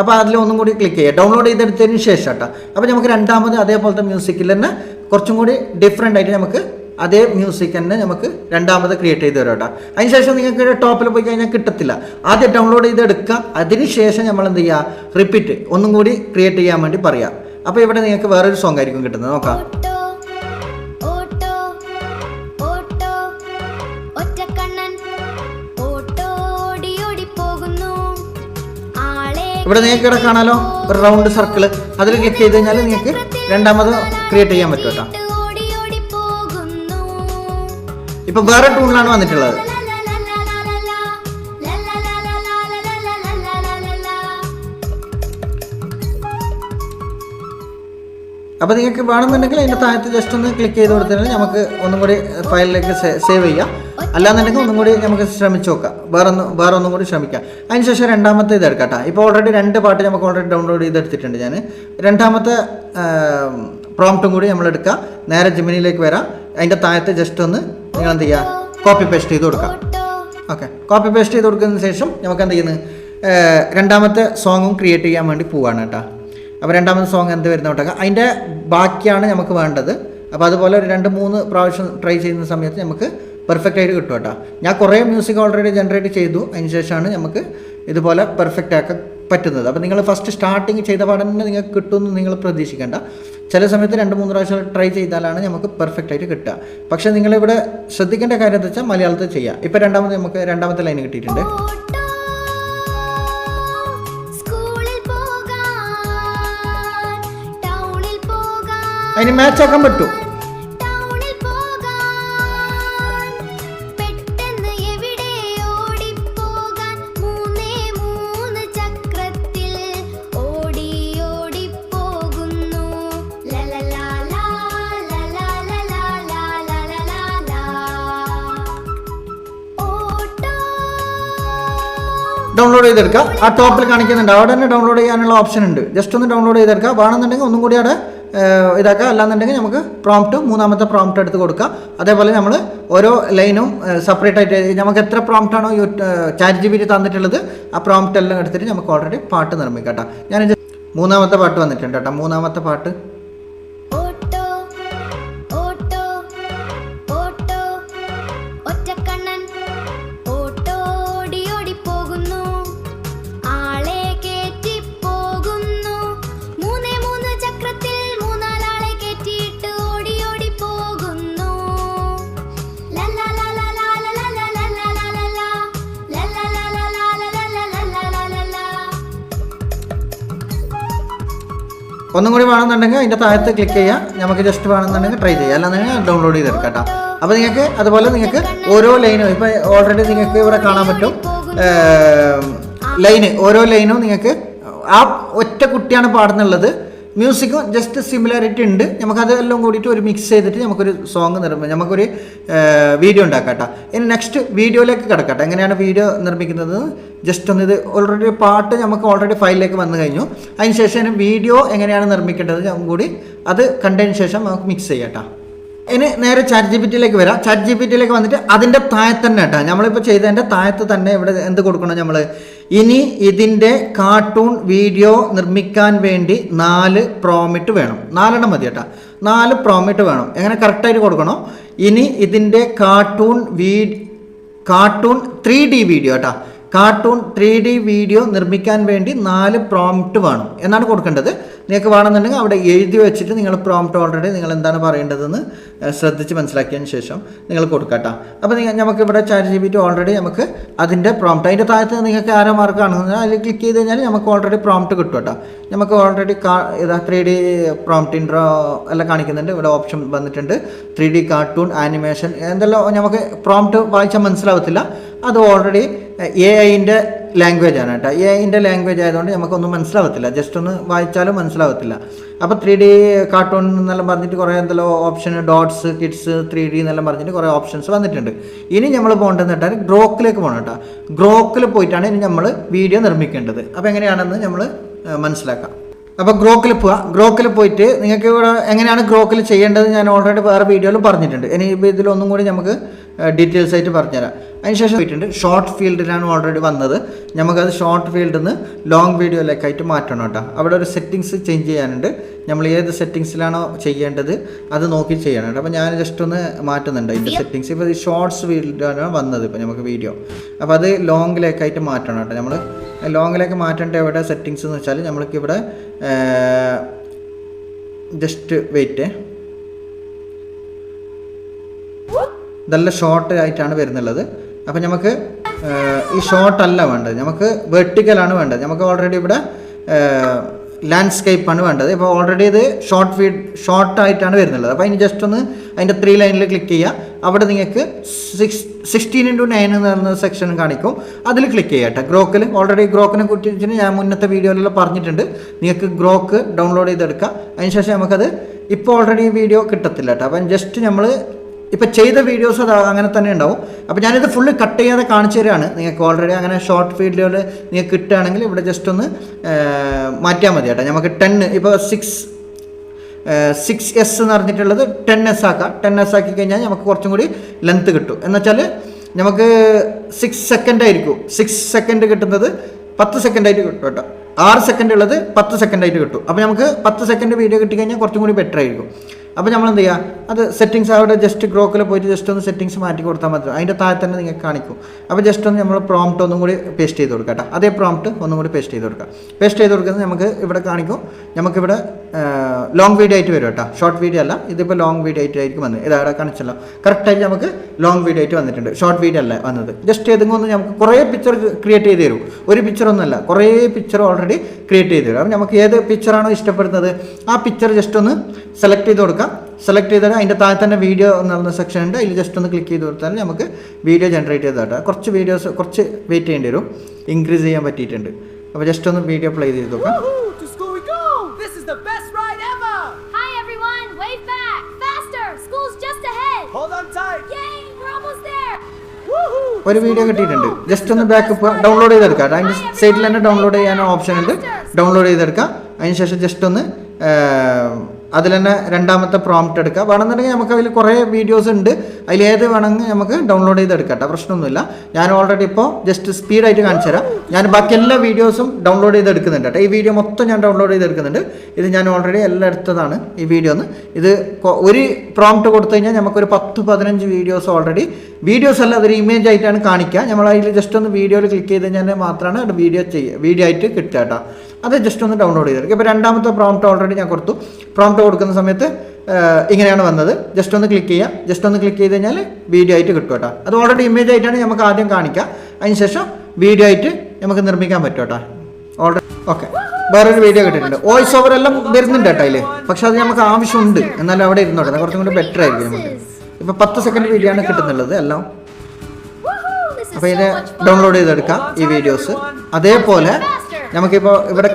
അപ്പോൾ അതിൽ ഒന്നും കൂടി ക്ലിക്ക് ചെയ്യുക, ഡൗൺലോഡ് ചെയ്തെടുത്തതിന് ശേഷം കേട്ടോ. അപ്പോൾ നമുക്ക് രണ്ടാമത് അതേപോലത്തെ മ്യൂസിക്കിൽ തന്നെ കുറച്ചും കൂടി ഡിഫറെൻ്റ് ആയിട്ട് നമുക്ക് അതേ മ്യൂസിക് തന്നെ നമുക്ക് രണ്ടാമത് ക്രിയേറ്റ് ചെയ്ത് തരാം കേട്ടോ. അതിനുശേഷം നിങ്ങൾക്ക് ടോപ്പിൽ പോയി കഴിഞ്ഞാൽ കിട്ടത്തില്ല. ആദ്യം ഡൗൺലോഡ് ചെയ്തെടുക്കുക, അതിന് ശേഷം നമ്മൾ എന്ത് ചെയ്യുക, റിപ്പീറ്റ് ഒന്നും കൂടി ക്രിയേറ്റ് ചെയ്യാൻ വേണ്ടി പറയാം. അപ്പോൾ ഇവിടെ നിങ്ങൾക്ക് വേറൊരു സോങ് ആയിരിക്കും കിട്ടുന്നത്. നോക്കാം. ഇവിടെ നിങ്ങൾക്ക് ഇവിടെ കാണാലോ ഒരു റൗണ്ട് സർക്കിൾ, അതിൽ ക്ലിക്ക് ചെയ്ത് കഴിഞ്ഞാൽ നിങ്ങൾക്ക് രണ്ടാമത് ക്രിയേറ്റ് ചെയ്യാൻ പറ്റും കേട്ടോ. ഇപ്പൊ വേറെ ടൂണിലാണ് വന്നിട്ടുള്ളത്. അപ്പോൾ നിങ്ങൾക്ക് വേണമെന്നുണ്ടെങ്കിൽ അതിൻ്റെ താഴത്ത് ജസ്റ്റ് ഒന്ന് ക്ലിക്ക് ചെയ്ത് കൊടുത്താൽ നമുക്ക് ഒന്നും കൂടി ഫയലിലേക്ക് സേവ് ചെയ്യാം. അല്ലാന്നുണ്ടെങ്കിൽ ഒന്നും കൂടി നമുക്ക് ശ്രമിച്ച് നോക്കാം, വേറെ ഒന്നും കൂടി ശ്രമിക്കാം. അതിനുശേഷം രണ്ടാമത്തെ ഇത് എടുക്കാം കേട്ടോ. ഇപ്പോൾ ഓൾറെഡി 2 പാട്ട് നമുക്ക് ഓൾറെഡി ഡൗൺലോഡ് ചെയ്തെടുത്തിട്ടുണ്ട് ഞാൻ. രണ്ടാമത്തെ പ്രോംപ്റ്റും കൂടി നമ്മൾ എടുക്കുക, നേരെ ജെമിനിയിലേക്ക് വരാം. അതിൻ്റെ താഴത്ത് ജസ്റ്റ് ഒന്ന് നിങ്ങൾ എന്ത് ചെയ്യുക, കോപ്പി പേസ്റ്റ് ചെയ്ത് കൊടുക്കാം. ഓക്കെ, കോപ്പി പേസ്റ്റ് ചെയ്ത് കൊടുക്കുന്നതിന് ശേഷം നമുക്ക് എന്ത് ചെയ്യുന്നത്, രണ്ടാമത്തെ സോങ്ങും ക്രിയേറ്റ് ചെയ്യാൻ വേണ്ടി പോവാണ് കേട്ടോ. അപ്പോൾ രണ്ടാമത്തെ സോങ് എന്ത് വരുന്ന കേട്ടോ, അതിൻ്റെ ബാക്കിയാണ് നമുക്ക് വേണ്ടത്. അപ്പോൾ അതുപോലെ ഒരു 2-3 പ്രാവശ്യം ട്രൈ ചെയ്യുന്ന സമയത്ത് നമുക്ക് പെർഫെക്റ്റ് ആയിട്ട് കിട്ടും കേട്ടോ. ഞാൻ കുറേ മ്യൂസിക് ഓൾറെഡി ജനറേറ്റ് ചെയ്തു, അതിന് ശേഷമാണ് നമുക്ക് ഇതുപോലെ പെർഫെക്റ്റ് ആക്കാൻ പറ്റുന്നത്. അപ്പോൾ നിങ്ങൾ ഫസ്റ്റ് സ്റ്റാർട്ടിങ് ചെയ്ത പാടം തന്നെ നിങ്ങൾക്ക് കിട്ടുമെന്ന് നിങ്ങൾ പ്രതീക്ഷിക്കേണ്ട. ചില സമയത്ത് 2-3 പ്രാവശ്യം ട്രൈ ചെയ്താലാണ് നമുക്ക് പെർഫെക്റ്റ് ആയിട്ട് കിട്ടുക. പക്ഷേ നിങ്ങളിവിടെ ശ്രദ്ധിക്കേണ്ട കാര്യം എന്താ വെച്ചാൽ മലയാളത്തിൽ ചെയ്യാം. ഇപ്പോൾ നമുക്ക് രണ്ടാമത്തെ ലൈൻ കിട്ടിയിട്ടുണ്ട്. അതിന് മാച്ച് ആക്കാൻ പറ്റും. ഡൗൺലോഡ് ചെയ്തെടുക്കുക. ആ ടോപ്പിൽ കാണിക്കുന്നുണ്ട്, അവിടെ തന്നെ ഡൗൺലോഡ് ചെയ്യാനുള്ള ഓപ്ഷൻ ഉണ്ട്. ജസ്റ്റ് ഒന്ന് ഡൗൺലോഡ് ചെയ്തെടുക്കുക. വേണമെന്നുണ്ടെങ്കിൽ ഒന്നും കൂടി അവിടെ ഇതാക്കുക. അല്ലാന്നുണ്ടെങ്കിൽ നമുക്ക് മൂന്നാമത്തെ പ്രോംപ്റ്റ് എടുത്ത് കൊടുക്കുക. അതേപോലെ നമ്മൾ ഓരോ ലൈനും സെപ്പറേറ്റ് ആയിട്ട് നമുക്ക് എത്ര പ്രോംപ്റ്റാണോ ChatGPT തന്നിട്ടുള്ളത് ആ പ്രോംപ്റ്റ് എല്ലാം എടുത്തിട്ട് നമുക്ക് ഓൾറെഡി പാട്ട് നിർമ്മിക്കാം കേട്ടോ. ഞാൻ മൂന്നാമത്തെ പാട്ട് വന്നിട്ടുണ്ട് കേട്ടോ. മൂന്നാമത്തെ പാട്ട് ഒന്നും കൂടി വേണമെന്നുണ്ടെങ്കിൽ അതിൻ്റെ താഴത്ത് ക്ലിക്ക് ചെയ്യുക. നമുക്ക് ജസ്റ്റ് വേണമെന്നുണ്ടെങ്കിൽ ട്രൈ ചെയ്യുക, അല്ലാന്നുണ്ടെങ്കിൽ ഡൗൺലോഡ് ചെയ്തെടുക്കാം കേട്ടോ. അപ്പോൾ നിങ്ങൾക്ക് അതുപോലെ നിങ്ങൾക്ക് ഓരോ ലൈനും ഇപ്പോൾ ഓൾറെഡി നിങ്ങൾക്ക് ഇവിടെ കാണാൻ പറ്റും. ഓരോ ലൈനും നിങ്ങൾക്ക് ആ ഒറ്റ കുട്ടിയാണ് പാടുന്നുള്ളത്. മ്യൂസിക്കും ജസ്റ്റ് സിമിലാരിറ്റി ഉണ്ട്. നമുക്കതെല്ലാം കൂടിയിട്ട് ഒരു മിക്സ് ചെയ്തിട്ട് നമുക്കൊരു സോങ് നമുക്കൊരു വീഡിയോ ഉണ്ടാക്കാം കേട്ടോ. ഇനി നെക്സ്റ്റ് വീഡിയോയിലേക്ക് കിടക്കട്ടെ. എങ്ങനെയാണ് വീഡിയോ നിർമ്മിക്കുന്നത് ജസ്റ്റ് ഒന്ന്, ഇത് ഓൾറെഡി പാട്ട് നമുക്ക് ഓൾറെഡി ഫയലിലേക്ക് വന്നു കഴിഞ്ഞു. അതിന് ശേഷം വീഡിയോ എങ്ങനെയാണ് നിർമ്മിക്കേണ്ടത് കൂടി അത് കണ്ടതിന് ശേഷം നമുക്ക് മിക്സ് ചെയ്യാം കേട്ടോ. ഇനി നേരെ ChatGPTയിലേക്ക് വരാം. ChatGPTയിലേക്ക് വന്നിട്ട് അതിൻ്റെ താഴത്ത് തന്നെ കേട്ടോ, നമ്മളിപ്പോൾ ചെയ്തതിൻ്റെ താഴത്ത് തന്നെ ഇവിടെ എന്ത് കൊടുക്കണം, നമ്മൾ ഇനി ഇതിൻ്റെ കാർട്ടൂൺ വീഡിയോ നിർമ്മിക്കാൻ വേണ്ടി 4 പ്രോമിറ്റ് വേണം. 4 മതി കേട്ടോ. 4 പ്രോമിറ്റ് വേണം. എങ്ങനെ കറക്റ്റായിട്ട് കൊടുക്കണോ, ഇനി ഇതിൻ്റെ കാർട്ടൂൺ 3D വീഡിയോ കേട്ടോ, കാർട്ടൂൺ 3D വീഡിയോ നിർമ്മിക്കാൻ വേണ്ടി 4 പ്രോംപ്റ്റ് വേണം എന്നാണ് കൊടുക്കേണ്ടത്. നിങ്ങൾക്ക് വേണമെന്നുണ്ടെങ്കിൽ അവിടെ എഴുതി വെച്ചിട്ട് നിങ്ങൾ പ്രോംപ്റ്റ് ഓൾറെഡി നിങ്ങൾ എന്താണ് പറയേണ്ടതെന്ന് ശ്രദ്ധിച്ച് മനസ്സിലാക്കിയതിന് ശേഷം നിങ്ങൾ കൊടുക്കട്ടോ. അപ്പോൾ നമുക്ക് ഇവിടെ ChatGPT ഓൾറെഡി നമുക്ക് അതിൻ്റെ പ്രോംപ്റ്റ്, അതിൻ്റെ താഴത്ത് നിങ്ങൾക്ക് ആരോ മാർക്ക് കാണുന്നത് അതിൽ ക്ലിക്ക് ചെയ്ത് കഴിഞ്ഞാൽ നമുക്ക് ഓൾറെഡി പ്രോംപ്റ്റ് കിട്ടും കേട്ടോ. നമുക്ക് ഓൾറെഡി 3D പ്രോംപ്റ്റ് ഇൻട്രോ എല്ലാം കാണിക്കുന്നുണ്ട്. ഇവിടെ ഓപ്ഷൻ വന്നിട്ടുണ്ട് 3D കാർട്ടൂൺ ആനിമേഷൻ എന്തെല്ലാം. നമുക്ക് പ്രോംപ്റ്റ് വായിച്ചാൽ മനസ്സിലാവത്തില്ല. അത് ഓൾറെഡി AI-ൻ്റെ ലാംഗ്വേജ് ആണ് കേട്ടോ. എഐൻ്റെ ലാംഗ്വേജ് ആയതുകൊണ്ട് നമുക്കൊന്നും മനസ്സിലാവത്തില്ല, ജസ്റ്റ് ഒന്ന് വായിച്ചാലും മനസ്സിലാവത്തില്ല. അപ്പോൾ 3D കാർട്ടൂൺ എന്നെല്ലാം പറഞ്ഞിട്ട് കുറേ എന്തെല്ലോ ഓപ്ഷൻ, ഡോട്ട്സ്, കിഡ്സ്, 3D എന്നെല്ലാം പറഞ്ഞിട്ട് കുറേ ഓപ്ഷൻസ് വന്നിട്ടുണ്ട്. ഇനി നമ്മൾ പോകേണ്ടതെന്ന് വെച്ചാൽ ഗ്രോക്കിലേക്ക് പോകണം കേട്ടോ. ഗ്രോക്കിൽ പോയിട്ടാണ് ഇനി നമ്മൾ വീഡിയോ നിർമ്മിക്കേണ്ടത്. അപ്പോൾ എങ്ങനെയാണെന്ന് നമ്മൾ മനസ്സിലാക്കാം. അപ്പോൾ ഗ്രോക്കിൽ പോവുക. ഗ്രോക്കിൽ പോയിട്ട് നിങ്ങൾക്ക് ഇവിടെ എങ്ങനെയാണ് ഗ്രോക്കിൽ ചെയ്യേണ്ടത് ഞാൻ ഓൾറെഡി വേറെ വീഡിയോയിലും പറഞ്ഞിട്ടുണ്ട്. ഇനി ഇപ്പോൾ ഇതിലൊന്നും കൂടി നമുക്ക് ഡീറ്റെയിൽസ് ആയിട്ട് പറഞ്ഞുതരാം. അതിനുശേഷം പോയിട്ടുണ്ട് ഷോർട്ട് ഫീൽഡിലാണ് ഓൾറെഡി വന്നത്. നമുക്കത് ഷോർട്ട് ഫീൽഡിൽ നിന്ന് ലോങ് വീഡിയോയിലേക്കായിട്ട് മാറ്റണം കേട്ടോ. അവിടെ ഒരു സെറ്റിങ്സ് ചേഞ്ച് ചെയ്യാനുണ്ട്. നമ്മൾ ഏത് സെറ്റിങ്സിലാണോ ചെയ്യേണ്ടത് അത് നോക്കി ചെയ്യണം കേട്ടോ. അപ്പോൾ ഞാൻ ജസ്റ്റ് ഒന്ന് മാറ്റുന്നുണ്ട് ഇതിൻ്റെ സെറ്റിങ്സ്. ഇപ്പോൾ ഷോർട്ട്സ് ഫീൽഡിലാണ് വന്നത് ഇപ്പോൾ നമുക്ക് വീഡിയോ. അപ്പോൾ അത് ലോങ്ങിലേക്കായിട്ട് മാറ്റണം കേട്ടോ. നമ്മൾ ലോങ്ങിലേക്ക് മാറ്റേണ്ട എവിടെ സെറ്റിങ്സ് എന്ന് വെച്ചാൽ നമ്മൾക്ക് ഇവിടെ ജസ്റ്റ് വെയിറ്റ്, ഇതെല്ലാം ഷോർട്ട് ആയിട്ടാണ് വരുന്നുള്ളത്. അപ്പോൾ നമുക്ക് ഈ ഷോർട്ട് അല്ല വേണ്ടത്, നമുക്ക് വെർട്ടിക്കലാണ് വേണ്ടത്. നമുക്ക് ഓൾറെഡി ഇവിടെ ലാൻഡ്സ്കേപ്പാണ് വേണ്ടത്. ഇപ്പോൾ ഓൾറെഡി ഇത് ഷോർട്ടായിട്ടാണ് വരുന്നുള്ളത്. അപ്പോൾ അതിന് ജസ്റ്റ് ഒന്ന് അതിൻ്റെ 3 ലൈനിൽ ക്ലിക്ക് ചെയ്യുക. അവിടെ നിങ്ങൾക്ക് 16:9 എന്ന് പറയുന്ന സെക്ഷൻ കാണിക്കും, അതിൽ ക്ലിക്ക് ചെയ്യുക കേട്ടോ. ഗ്രോക്കിൽ ഓൾറെഡി ഗ്രോക്കിനെ കുറിച്ച് ഞാൻ മുന്നത്തെ വീഡിയോയിലെല്ലാം പറഞ്ഞിട്ടുണ്ട്. നിങ്ങൾക്ക് ഗ്രോക്ക് ഡൗൺലോഡ് ചെയ്തെടുക്കാം. അതിനുശേഷം നമുക്കത് ഇപ്പോൾ ഓൾറെഡി വീഡിയോ കിട്ടത്തില്ല കേട്ടോ. അപ്പം ജസ്റ്റ് നമ്മൾ ഇപ്പോൾ ചെയ്ത വീഡിയോസ് അത് അങ്ങനെ തന്നെ ഉണ്ടാവും. അപ്പോൾ ഞാനിത് ഫുള്ള് കട്ട് ചെയ്യാതെ കാണിച്ചു തരികയാണ്. നിങ്ങൾക്ക് ഓൾറെഡി അങ്ങനെ ഷോർട്ട് വീഡിയോയിൽ നിങ്ങൾക്ക് കിട്ടുകയാണെങ്കിൽ ഇവിടെ ജസ്റ്റ് ഒന്ന് മാറ്റിയാൽ മതി കേട്ടോ. നമുക്ക് 10 ഇപ്പോൾ 6S എന്ന് പറഞ്ഞിട്ടുള്ളത് 10S ആക്കാം. 10S ആക്കി കഴിഞ്ഞാൽ നമുക്ക് കുറച്ചും കൂടി ലെങ്ത്ത് കിട്ടും. എന്നുവെച്ചാൽ നമുക്ക് 6 സെക്കൻഡ് ആയിരിക്കും. 6 സെക്കൻഡ് കിട്ടുന്നത് 10 സെക്കൻഡായിട്ട് കിട്ടും കേട്ടോ. 6 സെക്കൻഡ് ഉള്ളത് 10 സെക്കൻഡായിട്ട് കിട്ടും. അപ്പോൾ നമുക്ക് 10 സെക്കൻഡ് വീഡിയോ കിട്ടിക്കഴിഞ്ഞാൽ കുറച്ചും കൂടി ബെറ്റർ ആയിരിക്കും. അപ്പോൾ നമ്മൾ എന്ത് ചെയ്യുക, അത് സെറ്റിങ്സ് അവിടെ ജസ്റ്റ് ഗ്രോക്കിൽ പോയിട്ട് ജസ്റ്റ് ഒന്ന് സെറ്റിങ്സ് മാറ്റി കൊടുത്താൽ മതി. അതിൻ്റെ താഴെ തന്നെ നിങ്ങൾക്ക് കാണിക്കും. അപ്പോൾ ജസ്റ്റ് ഒന്ന് നമ്മൾ പ്രോംപ്റ്റ് ഒന്നും കൂടി പേസ്റ്റ് ചെയ്ത് കൊടുക്കാം കേട്ടോ. അതേ പ്രോംപ്റ്റ് ഒന്നും കൂടി പേസ്റ്റ് ചെയ്ത് കൊടുക്കാം. പേസ്റ്റ് ചെയ്ത് കൊടുക്കുന്നത് നമുക്ക് ഇവിടെ കാണിക്കും. നമുക്കിവിടെ ലോങ് വീഡിയോ ആയിട്ട് വരും കേട്ടോ. ഷോർട്ട് വീഡിയോ അല്ല, ഇതിപ്പോൾ ലോങ് വീഡിയോ ആയിട്ടായിരിക്കും വന്നത്. ഇതവിടെ കാണിച്ചല്ലോ, കറക്റ്റായിട്ട് നമുക്ക് ലോങ് വീഡിയോ ആയിട്ട് വന്നിട്ടുണ്ട്. ഷോർട്ട് വീഡിയോ അല്ല വന്നത്. ജസ്റ്റ് ഏതെങ്കിലും ഒന്ന് നമുക്ക് കുറേ പിക്ചർ ക്രിയേറ്റ് ചെയ്ത് തരും. ഒരു പിക്ചറൊന്നുമല്ല, കുറേ പിക്ചർ ഓൾറെഡി ക്രിയേറ്റ് ചെയ്ത് തരും. അപ്പോൾ നമുക്ക് ഏത് പിക്ചറാണോ ഇഷ്ടപ്പെടുന്നത് ആ പിക്ചർ ജസ്റ്റ് ഒന്ന് സെലക്ട് ചെയ്ത് കൊടുക്കാം. സെലക്ട് ചെയ്താൽ അതിൻ്റെ താഴെ തന്നെ വീഡിയോ എന്നുള്ള സെക്ഷൻ ഉണ്ട്. അതിൽ ജസ്റ്റ് ഒന്ന് ക്ലിക്ക് ചെയ്ത് കൊടുത്താൽ നമുക്ക് വീഡിയോ ജനറേറ്റ് ചെയ്ത് തരാം. കുറച്ച് വീഡിയോസ് കുറച്ച് വെയിറ്റ് ചെയ്യേണ്ടി വരും, ഇൻക്രീസ് ചെയ്യാൻ പറ്റിയിട്ടുണ്ട്. അപ്പോൾ ജസ്റ്റ് ഒന്ന് വീഡിയോ പ്ലേ ചെയ്ത് നോക്കാം. ഒരു വീഡിയോ കിട്ടിയിട്ടുണ്ട്. ജസ്റ്റ് ഒന്ന് ബാക്കപ്പ് ഡൗൺലോഡ് ചെയ്തെടുക്കാം. അതിൻ്റെ സൈഡിൽ തന്നെ ഡൗൺലോഡ് ചെയ്യാൻ ഓപ്ഷൻ ഉണ്ട്. ഡൗൺലോഡ് ചെയ്തെടുക്കാം. അതിനുശേഷം ജസ്റ്റ് ഒന്ന് അതിൽ തന്നെ രണ്ടാമത്തെ പ്രോംപ്റ്റ് എടുക്കുക. വേണമെന്നുണ്ടെങ്കിൽ നമുക്ക് അതിൽ കുറേ വീഡിയോസ് ഉണ്ട്. അതിലേത് വേണമെങ്കിൽ നമുക്ക് ഡൗൺലോഡ് ചെയ്തെടുക്കാം കേട്ടോ, പ്രശ്നമൊന്നുമില്ല. ഞാൻ ഓൾറെഡി ഇപ്പോൾ ജസ്റ്റ് സ്പീഡായിട്ട് കാണിച്ചു തരാം. ഞാൻ ബാക്കി എല്ലാ വീഡിയോസും ഡൗൺലോഡ് ചെയ്തെടുക്കുന്നുണ്ട് കേട്ടോ. ഈ വീഡിയോ മൊത്തം ഞാൻ ഡൗൺലോഡ് ചെയ്തെടുക്കുന്നുണ്ട്. ഇത് ഞാൻ ഓൾറെഡി എല്ലാം എടുത്തതാണ് ഈ വീഡിയോ ഒന്ന്. ഇത് ഒരു പ്രോംപ്റ്റ് കൊടുത്തു കഴിഞ്ഞാൽ നമുക്കൊരു 10-15 വീഡിയോസ് ഓൾറെഡി വീഡിയോസ് അല്ല, അതൊരു ഇമേജ് ആയിട്ടാണ് കാണിക്കുക. നമ്മൾ അതിൽ ജസ്റ്റ് ഒന്ന് വീഡിയോയിൽ ക്ലിക്ക് ചെയ്ത് കഴിഞ്ഞാൽ മാത്രമാണ് അത് വീഡിയോ ആയിട്ട് കിട്ടുക കേട്ടോ. അത് ജസ്റ്റ് ഒന്ന് ഡൗൺലോഡ് ചെയ്തെടുക്കുക. ഇപ്പോൾ രണ്ടാമത്തെ പ്രോംപ്റ്റ് ഓൾറെഡി ഞാൻ കൊടുത്തു. പ്രോംപ്റ്റ് കൊടുക്കുന്ന സമയത്ത് ഇങ്ങനെയാണ് വന്നത്. ജസ്റ്റ് ഒന്ന് ക്ലിക്ക് ചെയ്യുക. ജസ്റ്റ് ഒന്ന് ക്ലിക്ക് ചെയ്ത് കഴിഞ്ഞാൽ വീഡിയോ ആയിട്ട് കിട്ടും കേട്ടോ. അത് ഓൾറെഡി ഇമേജ് ആയിട്ടാണ് നമുക്ക് ആദ്യം കാണിക്കുക. അതിനുശേഷം വീഡിയോ ആയിട്ട് നമുക്ക് നിർമ്മിക്കാൻ പറ്റും കേട്ടോ. ഓൾറെഡി ഓക്കെ, വേറൊരു വീഡിയോ കിട്ടിയിട്ടുണ്ട്. വോയിസ് ഓവർ എല്ലാം വരുന്നുണ്ട് കേട്ടോ അതിൽ. പക്ഷെ അത് നമുക്ക് ആവശ്യമുണ്ട്, എന്നാലും അവിടെ ഇരുന്നോട്ടെ, കുറച്ചും കൂടി ബെറ്റർ ആയിരിക്കും നമുക്ക്. ഇപ്പോൾ 10 സെക്കൻഡ് വീഡിയോ ആണ് കിട്ടുന്നുള്ളത് എല്ലാം. അപ്പോൾ ഇത് ഡൗൺലോഡ് ചെയ്തെടുക്കാം ഈ വീഡിയോസ്. അതേപോലെ നമുക്കിപ്പോൾ ഇവിടെ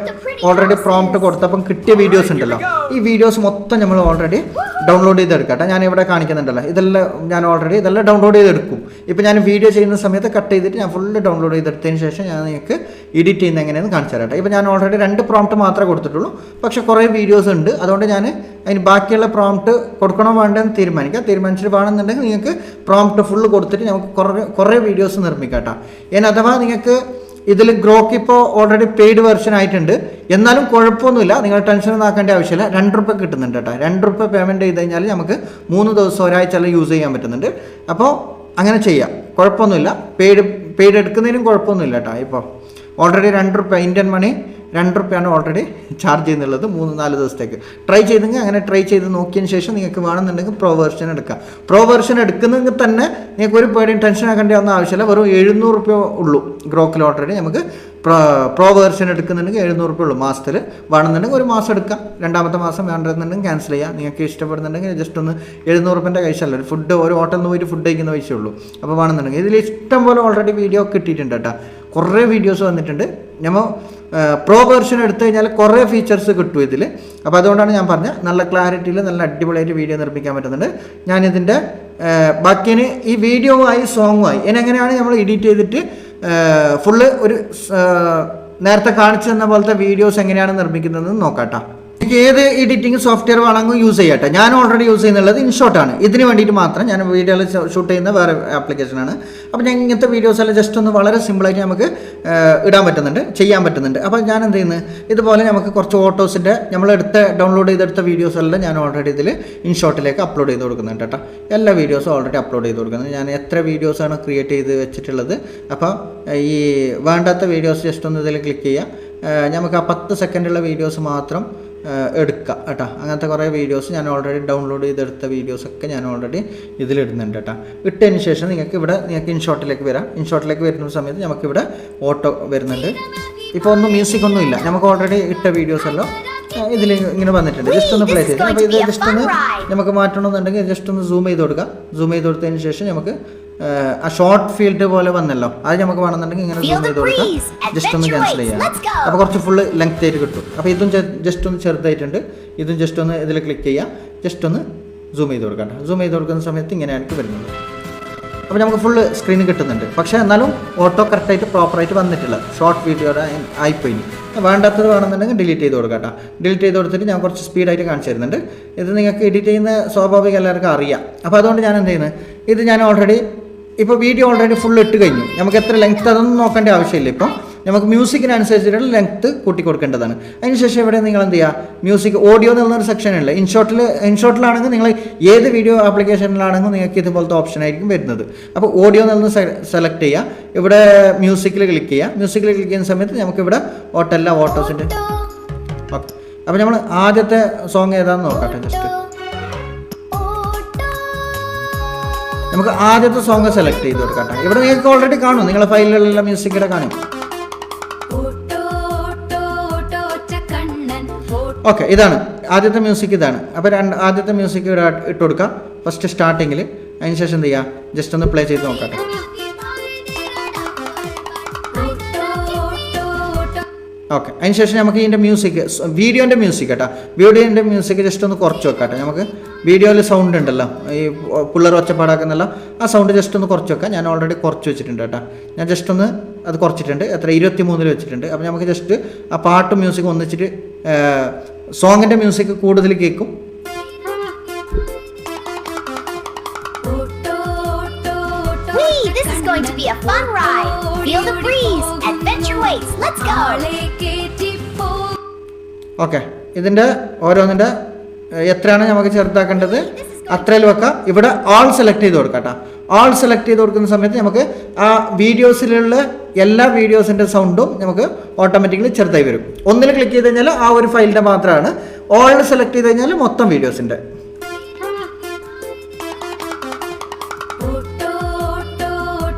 ഓൾറെഡി പ്രോംപ്റ്റ് കൊടുത്തപ്പം കിട്ടിയ വീഡിയോസ് ഉണ്ടല്ലോ, ഈ വീഡിയോസ് മൊത്തം നമ്മൾ ഓൾറെഡി ഡൗൺലോഡ് ചെയ്തെടുക്കട്ടെ. ഞാൻ ഇവിടെ കാണിക്കുന്നുണ്ടല്ലോ, ഇതെല്ലാം ഞാൻ ഓൾറെഡി ഇതെല്ലാം ഡൗൺലോഡ് ചെയ്തെടുക്കും. ഇപ്പോൾ ഞാൻ വീഡിയോ ചെയ്യുന്ന സമയത്ത് കട്ട് ചെയ്തിട്ട് ഞാൻ ഫുള്ള് ഡൗൺലോഡ് ചെയ്തെടുത്തതിന് ശേഷം ഞാൻ നിങ്ങൾക്ക് എഡിറ്റ് ചെയ്യുന്ന എങ്ങനെയെന്ന് കാണിച്ചു തരാം. ഇപ്പോൾ ഞാൻ ഓൾറെഡി 2 പ്രോംപ്റ്റ് മാത്രമേ കൊടുത്തിട്ടുള്ളൂ. പക്ഷേ കുറേ വീഡിയോസ് ഉണ്ട്. അതുകൊണ്ട് ഞാൻ അതിന് ബാക്കിയുള്ള പ്രോംപ്റ്റ് കൊടുക്കണോ വേണ്ടെന്ന് തീരുമാനിച്ചിട്ട് വേണമെന്നുണ്ടെങ്കിൽ നിങ്ങൾക്ക് പ്രോംപ്റ്റ് ഫുള്ള് കൊടുത്തിട്ട് നമുക്ക് കുറേ വീഡിയോസ് നിർമ്മിക്കാം കേട്ടോ. ഇനി അഥവാ നിങ്ങൾക്ക് ഇതിൽ ഗ്രോക്ക് ഇപ്പോൾ ഓൾറെഡി പെയ്ഡ് വെർഷൻ ആയിട്ടുണ്ട്, എന്നാലും കുഴപ്പമൊന്നുമില്ല, നിങ്ങൾ ടെൻഷനൊന്നും ആക്കേണ്ട ആവശ്യമില്ല. 2 രൂപ കിട്ടുന്നുണ്ട് കേട്ടോ. 2 രൂപ പേയ്മെൻറ്റ് ചെയ്ത് കഴിഞ്ഞാൽ നമുക്ക് 3 ദിവസം ഒരാഴ്ചയെല്ലാം യൂസ് ചെയ്യാൻ പറ്റുന്നുണ്ട്. അപ്പോൾ അങ്ങനെ ചെയ്യാം, കുഴപ്പമൊന്നുമില്ല. പെയ്ഡ് എടുക്കുന്നതിനും കുഴപ്പമൊന്നുമില്ല കേട്ടോ. ഇപ്പോൾ ഓൾറെഡി 2 രൂപ ഇന്ത്യൻ മണി 2 രൂപയാണ് ഓൾറെഡി ചാർജ് ചെയ്യുന്നുള്ളത് 3-4 ദിവസത്തേക്ക്. ട്രൈ ചെയ്തെങ്കിൽ അങ്ങനെ ട്രൈ ചെയ്ത് നോക്കിയതിന് ശേഷം നിങ്ങൾക്ക് വേണമെന്നുണ്ടെങ്കിൽ പ്രോ വെർഷൻ എടുക്കാം. പ്രോ വെർഷൻ എടുക്കുന്നെങ്കിൽ തന്നെ നിങ്ങൾക്ക് ഒരു പേടിയും ടെൻഷൻ ആക്കേണ്ട ഒന്നും ആവശ്യമില്ല. വെറും 700 രൂപ ഉള്ളൂ ഗ്രോക്കിൽ. ഓൾറെഡി നമുക്ക് പ്രോ വെർഷൻ എടുക്കുന്നുണ്ടെങ്കിൽ 700 രൂപ ഉള്ളൂ മാസത്തിൽ. വേണമെന്നുണ്ടെങ്കിൽ ഒരു മാസം എടുക്കാം, 2ാമത്തെ മാസം വേണ്ടെന്നുണ്ടെങ്കിൽ ക്യാൻസൽ ചെയ്യാം. നിങ്ങൾക്ക് ഇഷ്ടപ്പെടുന്നുണ്ടെങ്കിൽ ജസ്റ്റ് ഒന്ന് 700 രൂപേൻ്റെ പൈസ അല്ല, ഒരു ഫുഡ് ഒരു ഹോട്ടലിൽ നിന്ന് പോയിട്ട് ഫുഡ് കഴിക്കുന്ന പൈസ ഉള്ളൂ. അപ്പോൾ വേണമെന്നുണ്ടെങ്കിൽ ഇതിൽ ഇഷ്ടം പോലെ ഓൾറെഡി വീഡിയോ കിട്ടിയിട്ടുണ്ട് കേട്ടോ. കുറേ വീഡിയോസ് വന്നിട്ടുണ്ട്. നമ്മൾ പ്രോ വേർഷൻ എടുത്തു കഴിഞ്ഞാൽ കുറേ ഫീച്ചേഴ്സ് കിട്ടും ഇതിൽ. അപ്പോൾ അതുകൊണ്ടാണ് ഞാൻ പറഞ്ഞത് നല്ല ക്ലാരിറ്റിയിൽ നല്ല അടിപൊളിയായിട്ട് വീഡിയോ നിർമ്മിക്കാൻ പറ്റുന്നുണ്ട്. ഞാനിതിൻ്റെ ബാക്കിന് ഈ വീഡിയോ ആയി സോങ്ങുമായി എങ്ങനെയാണ് നമ്മൾ എഡിറ്റ് ചെയ്തിട്ട് ഫുള്ള് ഒരു നേരത്തെ കാണിച്ചു തന്ന പോലത്തെ വീഡിയോസ് എങ്ങനെയാണ് നിർമ്മിക്കുന്നതെന്ന് നോക്കാട്ടോ. എനിക്ക് ഏത് എഡിറ്റിംഗ് സോഫ്റ്റ്വെയർ വേണമെങ്കിൽ യൂസ് ചെയ്യട്ടെ. ഞാൻ ഓൾറെഡി യൂസ് ചെയ്യുന്നുള്ളത് ഇൻഷോട്ടാണ്. ഇതിന് വേണ്ടിയിട്ട് മാത്രം ഞാൻ വീഡിയോയിൽ ഷൂട്ട് ചെയ്യുന്ന വേറെ ആപ്ലിക്കേഷനാണ്. അപ്പോൾ ഞാൻ ഇങ്ങനത്തെ വീഡിയോസ് എല്ലാം ജസ്റ്റ് ഒന്ന് വളരെ സിമ്പിളായിട്ട് നമുക്ക് ഇടാൻ പറ്റുന്നുണ്ട്, ചെയ്യാൻ പറ്റുന്നുണ്ട്. അപ്പോൾ ഞാൻ എന്ത് ചെയ്യുന്നത്, ഇതുപോലെ നമുക്ക് കുറച്ച് ഓട്ടോസിൻ്റെ ഡൗൺലോഡ് ചെയ്തെടുത്ത വീഡിയോസ് എല്ലാം ഞാൻ ഓൾറെഡി ഇതിൽ ഇൻഷോട്ടിലേക്ക് അപ്ലോഡ് ചെയ്ത് കൊടുക്കുന്നുണ്ട് കേട്ടോ. എല്ലാ വീഡിയോസും ഓൾറെഡി അപ്ലോഡ് ചെയ്ത് കൊടുക്കുന്നത്. ഞാൻ എത്ര വീഡിയോസാണ് ക്രിയേറ്റ് ചെയ്ത് വെച്ചിട്ടുള്ളത്. അപ്പോൾ ഈ വേണ്ടാത്ത വീഡിയോസ് ജസ്റ്റ് ഒന്ന് ഇതിൽ ക്ലിക്ക് ചെയ്യുക. നമുക്ക് ആ 10 സെക്കൻഡുള്ള വീഡിയോസ് മാത്രം എടുക്കുക കേട്ടോ. അങ്ങനത്തെ കുറേ വീഡിയോസ് ഞാൻ ഓൾറെഡി ഡൗൺലോഡ് ചെയ്തെടുത്ത വീഡിയോസൊക്കെ ഞാൻ ഓൾറെഡി ഇതിലിടുന്നുണ്ട് കേട്ടോ. ഇട്ടതിന് ശേഷം നിങ്ങൾക്ക് ഇൻഷോട്ടിലേക്ക് വരാം. ഇൻഷോട്ടിലേക്ക് വരുന്ന സമയത്ത് നമുക്കിവിടെ ഓട്ടോ വരുന്നുണ്ട്. ഇപ്പോൾ ഒന്നും മ്യൂസിക് ഒന്നും ഇല്ല, നമുക്ക് ഓൾറെഡി ഇട്ട വീഡിയോസ് എല്ലാം ഇതിൽ ഇങ്ങനെ വന്നിട്ടുണ്ട്. ജസ്റ്റ് ഒന്ന് പ്ലേ ചെയ്ത് അപ്പോൾ ഇത് ജസ്റ്റ് ഒന്ന് നമുക്ക് മാറ്റണമെന്നുണ്ടെങ്കിൽ ജസ്റ്റ് ഒന്ന് സൂം ചെയ്ത് കൊടുക്കുക. സൂം ചെയ്ത് കൊടുത്തതിന് ശേഷം നമുക്ക് ആ ഷോർട്ട് ഫീൽഡ് പോലെ വന്നല്ലോ, അത് നമുക്ക് വേണമെന്നുണ്ടെങ്കിൽ ഇങ്ങനെ സൂം ചെയ്ത് കൊടുക്കാം. ജസ്റ്റ് ഒന്ന് ക്യാൻസൽ ചെയ്യാം. അപ്പോൾ കുറച്ച് ഫുള്ള് ലെങ്ത് ആയിട്ട് കിട്ടും. അപ്പോൾ ഇതും ജസ്റ്റ് ഒന്ന് ചെറുതായിട്ടുണ്ട്. ഇതും ജസ്റ്റ് ഒന്ന് ഇതിൽ ക്ലിക്ക് ചെയ്യുക. ജസ്റ്റ് ഒന്ന് സൂം ചെയ്ത് കൊടുക്കാം. സൂം ചെയ്ത് കൊടുക്കുന്ന സമയത്ത് ഇങ്ങനെയാണ് വരുന്നത്. അപ്പോൾ നമുക്ക് ഫുള്ള് സ്ക്രീൻ കിട്ടുന്നുണ്ട്. പക്ഷേ എന്നാലും ഓട്ടോ കറക്റ്റായിട്ട് പ്രോപ്പറായിട്ട് വന്നിട്ടില്ല. ഷോർട്ട് വീഡിയോയുടെ ആയിപ്പോയി. വേണ്ടാത്തത് വേണമെന്നുണ്ടെങ്കിൽ ഡിലീറ്റ് ചെയ്ത് കൊടുക്കാം കേട്ടോ. ഡിലീറ്റ് ചെയ്ത് കൊടുത്തിട്ട് ഞാൻ കുറച്ച് സ്പീഡായിട്ട് കാണിച്ചു തരുന്നുണ്ട്. ഇത് നിങ്ങൾക്ക് എഡിറ്റ് ചെയ്യുന്ന സ്വാഭാവികം എല്ലാവർക്കും അറിയാം. അപ്പോൾ അതുകൊണ്ട് ഞാൻ എന്ത് ചെയ്യുന്നത്, ഇത് ഞാൻ ഓൾറെഡി ഇപ്പോൾ വീഡിയോ ഓൾറെഡി ഫുൾ ഇട്ട് കഴിഞ്ഞു. നമുക്ക് എത്ര ലെങ്ത്ത് അതൊന്നും നോക്കേണ്ട ആവശ്യമില്ല. ഇപ്പം നമുക്ക് മ്യൂസിക്കിനനുസരിച്ചിട്ടുള്ള ലെങ്ത്ത് കൂട്ടി കൊടുക്കേണ്ടതാണ്. അതിനുശേഷം ഇവിടെ നിങ്ങൾ എന്ത് ചെയ്യുക, മ്യൂസിക് ഓഡിയോ എന്നുള്ളൊരു സെക്ഷനുണ്ട്. ഇൻഷോട്ടിലാണെങ്കിൽ നിങ്ങൾ ഏത് വീഡിയോ ആപ്ലിക്കേഷനിലാണെങ്കിൽ നിങ്ങൾക്ക് ഇതുപോലത്തെ ഓപ്ഷൻ ആയിരിക്കും വരുന്നത്. അപ്പോൾ ഓഡിയോ എന്നുള്ള സെലക്ട് ചെയ്യുക. ഇവിടെ മ്യൂസിക്കിൽ ക്ലിക്ക് ചെയ്യുക. മ്യൂസിക്കിൽ ക്ലിക്ക് ചെയ്യുന്ന സമയത്ത് നമുക്കിവിടെ എല്ലാ ഓട്ടോസിൻ്റെ ഓക്കെ. അപ്പോൾ നമ്മൾ ആദ്യത്തെ സോങ് ഏതാണെന്ന് നോക്കട്ടെ. ജസ്റ്റ് നമുക്ക് ആദ്യത്തെ സോങ് സെലക്ട് ചെയ്ത് കൊടുക്കാം. ഇവിടെ നിങ്ങൾക്ക് ഓൾറെഡി കാണും, നിങ്ങളുടെ ഫയലിലെല്ലാം മ്യൂസിക്കിടെ കാണും. ഓക്കെ, ഇതാണ് ആദ്യത്തെ മ്യൂസിക്. ഇതാണ്. അപ്പോൾ ആദ്യത്തെ മ്യൂസിക് ഇവിടെ ഇട്ട് കൊടുക്കാം ഫസ്റ്റ് സ്റ്റാർട്ടിങ്ങിൽ. അതിനുശേഷം എന്ത് ചെയ്യുക, ജസ്റ്റ് ഒന്ന് പ്ലേ ചെയ്ത് നോക്കട്ടെ. ഓക്കെ, അതിനുശേഷം നമുക്ക് ഇതിൻ്റെ മ്യൂസിക് വീഡിയോൻ്റെ മ്യൂസിക് കേട്ടോ. വീഡിയോൻ്റെ മ്യൂസിക് ജസ്റ്റ് ഒന്ന് കുറച്ച് വെക്കാട്ടെ. നമുക്ക് വീഡിയോയിൽ സൗണ്ട് ഉണ്ടല്ലോ, ഈ പിള്ളേർ ഒച്ചപ്പാടാക്കുന്നല്ലോ, ആ സൗണ്ട് ജസ്റ്റ് ഒന്ന് കുറച്ച് വെക്കാം. ഞാൻ ഓൾറെഡി കുറച്ച് വെച്ചിട്ടുണ്ട് കേട്ടോ. ഞാൻ ജസ്റ്റ് ഒന്ന് അത് കുറച്ചിട്ടുണ്ട്. എത്ര 23 വെച്ചിട്ടുണ്ട്. അപ്പോൾ നമുക്ക് ജസ്റ്റ് ആ പാട്ടും മ്യൂസിക്കും ഒന്നിച്ചിട്ട് സോങ്ങിൻ്റെ മ്യൂസിക് കൂടുതൽ കേൾക്കും. This is going to be a fun ride. Feel the breeze. Adventure waits. Let's go. Okay, ഇതിൻ്റെ ഓരോന്നിൻ്റെ എത്രയാണ് നമുക്ക് ചെറുതാക്കേണ്ടത് അത്രയിൽ വെക്കാം. ഇവിടെ ആൾ സെലക്ട് ചെയ്ത് കൊടുക്കാം കേട്ടോ. ആൾ സെലക്ട് ചെയ്ത് കൊടുക്കുന്ന സമയത്ത് നമുക്ക് ആ വീഡിയോസിലുള്ള എല്ലാ വീഡിയോസിൻ്റെ സൗണ്ടും നമുക്ക് ഓട്ടോമാറ്റിക്കലി ചെറുതായി വരും. ഒന്നിൽ ക്ലിക്ക് ചെയ്ത് കഴിഞ്ഞാൽ ആ ഒരു ഫയലിൻ്റെ മാത്രമാണ്. ഓൾ സെലക്ട് ചെയ്ത് കഴിഞ്ഞാൽ മൊത്തം വീഡിയോസിൻ്റെ.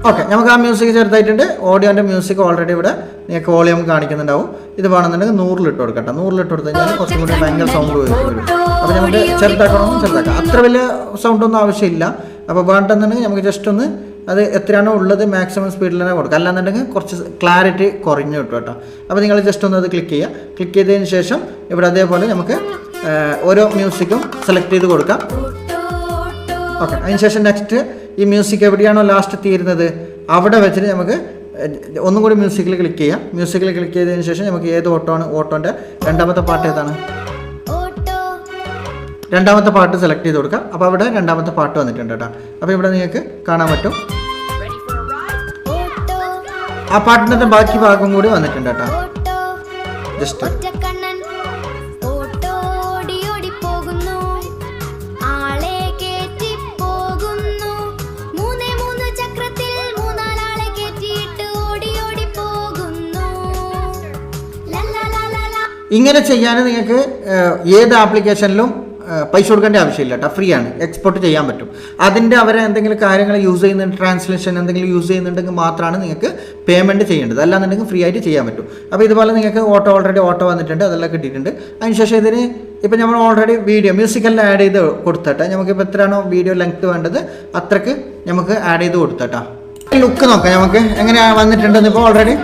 ഓക്കെ, നമുക്ക് ആ മ്യൂസിക് ചെറുതായിട്ടുണ്ട്. ഓഡിയോൻ്റെ മ്യൂസിക് ഓൾറെഡി ഇവിടെ നിങ്ങൾക്ക് വോളിയം കാണിക്കുന്നുണ്ടാവും. ഇത് വേണമെന്നുണ്ടെങ്കിൽ 100 ഇട്ട് കൊടുക്കട്ടെ. 100 ഇട്ട് കൊടുത്തു കഴിഞ്ഞാൽ കുറച്ചും കൂടി ഭയങ്കര സൗണ്ട് വരും. അപ്പോൾ നമുക്ക് ചെറുതാക്കണമെന്നും ചെറുതാക്കാം. അത്ര വലിയ സൗണ്ടൊന്നും ആവശ്യമില്ല. അപ്പോൾ വേണ്ടെന്നുണ്ടെങ്കിൽ നമുക്ക് ജസ്റ്റ് ഒന്ന് അത് എത്രയാണോ ഉള്ളത് മാക്സിമം സ്പീഡിൽ തന്നെ കൊടുക്കുക. അല്ലാന്നുണ്ടെങ്കിൽ കുറച്ച് ക്ലാരിറ്റി കുറഞ്ഞു കിട്ടും കേട്ടോ. അപ്പോൾ നിങ്ങൾ ജസ്റ്റ് ഒന്ന് അത് ക്ലിക്ക് ചെയ്യുക. ക്ലിക്ക് ചെയ്തതിന് ശേഷം ഇവിടെ അതേപോലെ നമുക്ക് ഓരോ മ്യൂസിക്കും സെലക്ട് ചെയ്ത് കൊടുക്കാം. ഓക്കെ, അതിനുശേഷം നെക്സ്റ്റ് ഈ മ്യൂസിക് എവിടെയാണോ ലാസ്റ്റ് തീരുന്നത് അവിടെ വെച്ചിട്ട് നമുക്ക് ഒന്നും കൂടി മ്യൂസിക്കിൽ ക്ലിക്ക് ചെയ്യാം. മ്യൂസിക്കിൽ ക്ലിക്ക് ചെയ്തതിന് ശേഷം നമുക്ക് ഏത് ഓട്ടോ ആണ്, ഓട്ടോൻ്റെ രണ്ടാമത്തെ പാട്ട് ഏതാണ്, രണ്ടാമത്തെ പാട്ട് സെലക്ട് ചെയ്ത് കൊടുക്കാം. അപ്പോൾ അവിടെ രണ്ടാമത്തെ പാട്ട് വന്നിട്ടുണ്ട് കേട്ടോ. അപ്പോൾ ഇവിടെ നിങ്ങൾക്ക് കാണാൻ പറ്റും ആ പാട്ടിൻ്റെ ബാക്കി ഭാഗം കൂടി വന്നിട്ടുണ്ട് കേട്ടോ. ജസ്റ്റ് ഇങ്ങനെ ചെയ്യാൻ നിങ്ങൾക്ക് ഏത് ആപ്ലിക്കേഷനിലും പൈസ കൊടുക്കേണ്ട ആവശ്യമില്ല കേട്ടോ. ഫ്രീ ആണ്, എക്സ്പോർട്ട് ചെയ്യാൻ പറ്റും. അതിൻ്റെ അവരെ എന്തെങ്കിലും കാര്യങ്ങൾ യൂസ് ചെയ്യുന്നുണ്ട്, ട്രാൻസ്ലേഷൻ എന്തെങ്കിലും യൂസ് ചെയ്യുന്നുണ്ടെങ്കിൽ മാത്രമാണ് നിങ്ങൾക്ക് പേയ്മെൻറ്റ് ചെയ്യേണ്ടത്. അല്ലാന്നുണ്ടെങ്കിൽ ഫ്രീ ആയിട്ട് ചെയ്യാൻ പറ്റും. അപ്പോൾ ഇതുപോലെ നിങ്ങൾക്ക് ഓൾറെഡി ഓട്ടോ വന്നിട്ടുണ്ട്, അതെല്ലാം കിട്ടിയിട്ടുണ്ട്. അതിനുശേഷം ഇതിന് ഇപ്പം നമ്മൾ ഓൾറെഡി വീഡിയോ മ്യൂസിക്കെല്ലാം ആഡ് ചെയ്ത് കൊടുത്തിട്ട് നമുക്കിപ്പോൾ എത്രയാണോ വീഡിയോ ലെങ്ത്ത് വേണ്ടത് അത്രയ്ക്ക് നമുക്ക് ആഡ് ചെയ്ത് കൊടുത്തിട്ടാ. ലുക്ക് നോക്കാം നമുക്ക് എങ്ങനെയാ വന്നിട്ടുണ്ടെന്ന് ഇപ്പോൾ ഓൾറെഡി.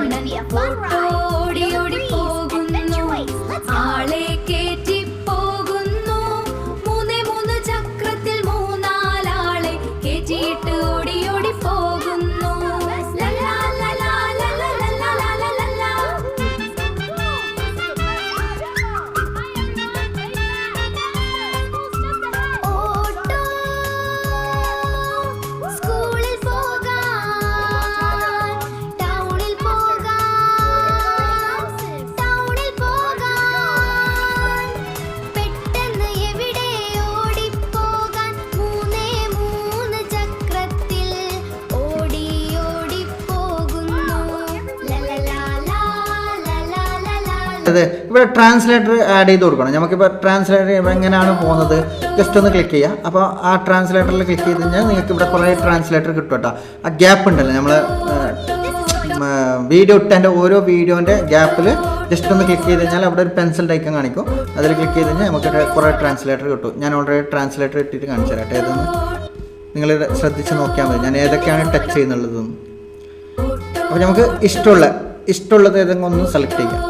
ഇവിടെ ട്രാൻസ്ലേറ്റർ ആഡ് ചെയ്ത് കൊടുക്കണം. നമുക്കിപ്പോൾ ട്രാൻസ്ലേറ്റർ എങ്ങനെയാണ് പോകുന്നത് ജസ്റ്റ് ഒന്ന് ക്ലിക്ക് ചെയ്യുക. അപ്പോൾ ആ ട്രാൻസ്ലേറ്ററിൽ ക്ലിക്ക് ചെയ്ത് കഴിഞ്ഞാൽ നിങ്ങൾക്ക് ഇവിടെ കുറേ ട്രാൻസ്ലേറ്റർ കിട്ടും കേട്ടോ. ആ ഗ്യാപ്പ് ഉണ്ടല്ലോ, നമ്മൾ വീഡിയോ ഇട്ടതിൻ്റെ ഓരോ വീഡിയോൻ്റെ ഗ്യാപ്പിൽ ജസ്റ്റ് ഒന്ന് ക്ലിക്ക് ചെയ്ത് കഴിഞ്ഞാൽ അവിടെ ഒരു പെൻസിൽ ഐക്കൺ കാണിക്കും. അതിൽ ക്ലിക്ക് ചെയ്ത് കഴിഞ്ഞാൽ നമുക്ക് കുറേ ട്രാൻസ്ലേറ്റർ കിട്ടും. ഞാൻ ഓൾറെഡി ട്രാൻസ്ലേറ്റർ ഇട്ടിട്ട് കാണിച്ചു തരാം. ഏതൊന്ന് നിങ്ങൾ ശ്രദ്ധിച്ച് നോക്കിയാൽ മതി ഞാൻ ഏതൊക്കെയാണ് ടച്ച് ചെയ്യുന്നുള്ളതെന്ന്. അപ്പോൾ നമുക്ക് ഇഷ്ടമുള്ളത് ഏതെങ്കിലും ഒന്ന് സെലക്ട് ചെയ്യാം.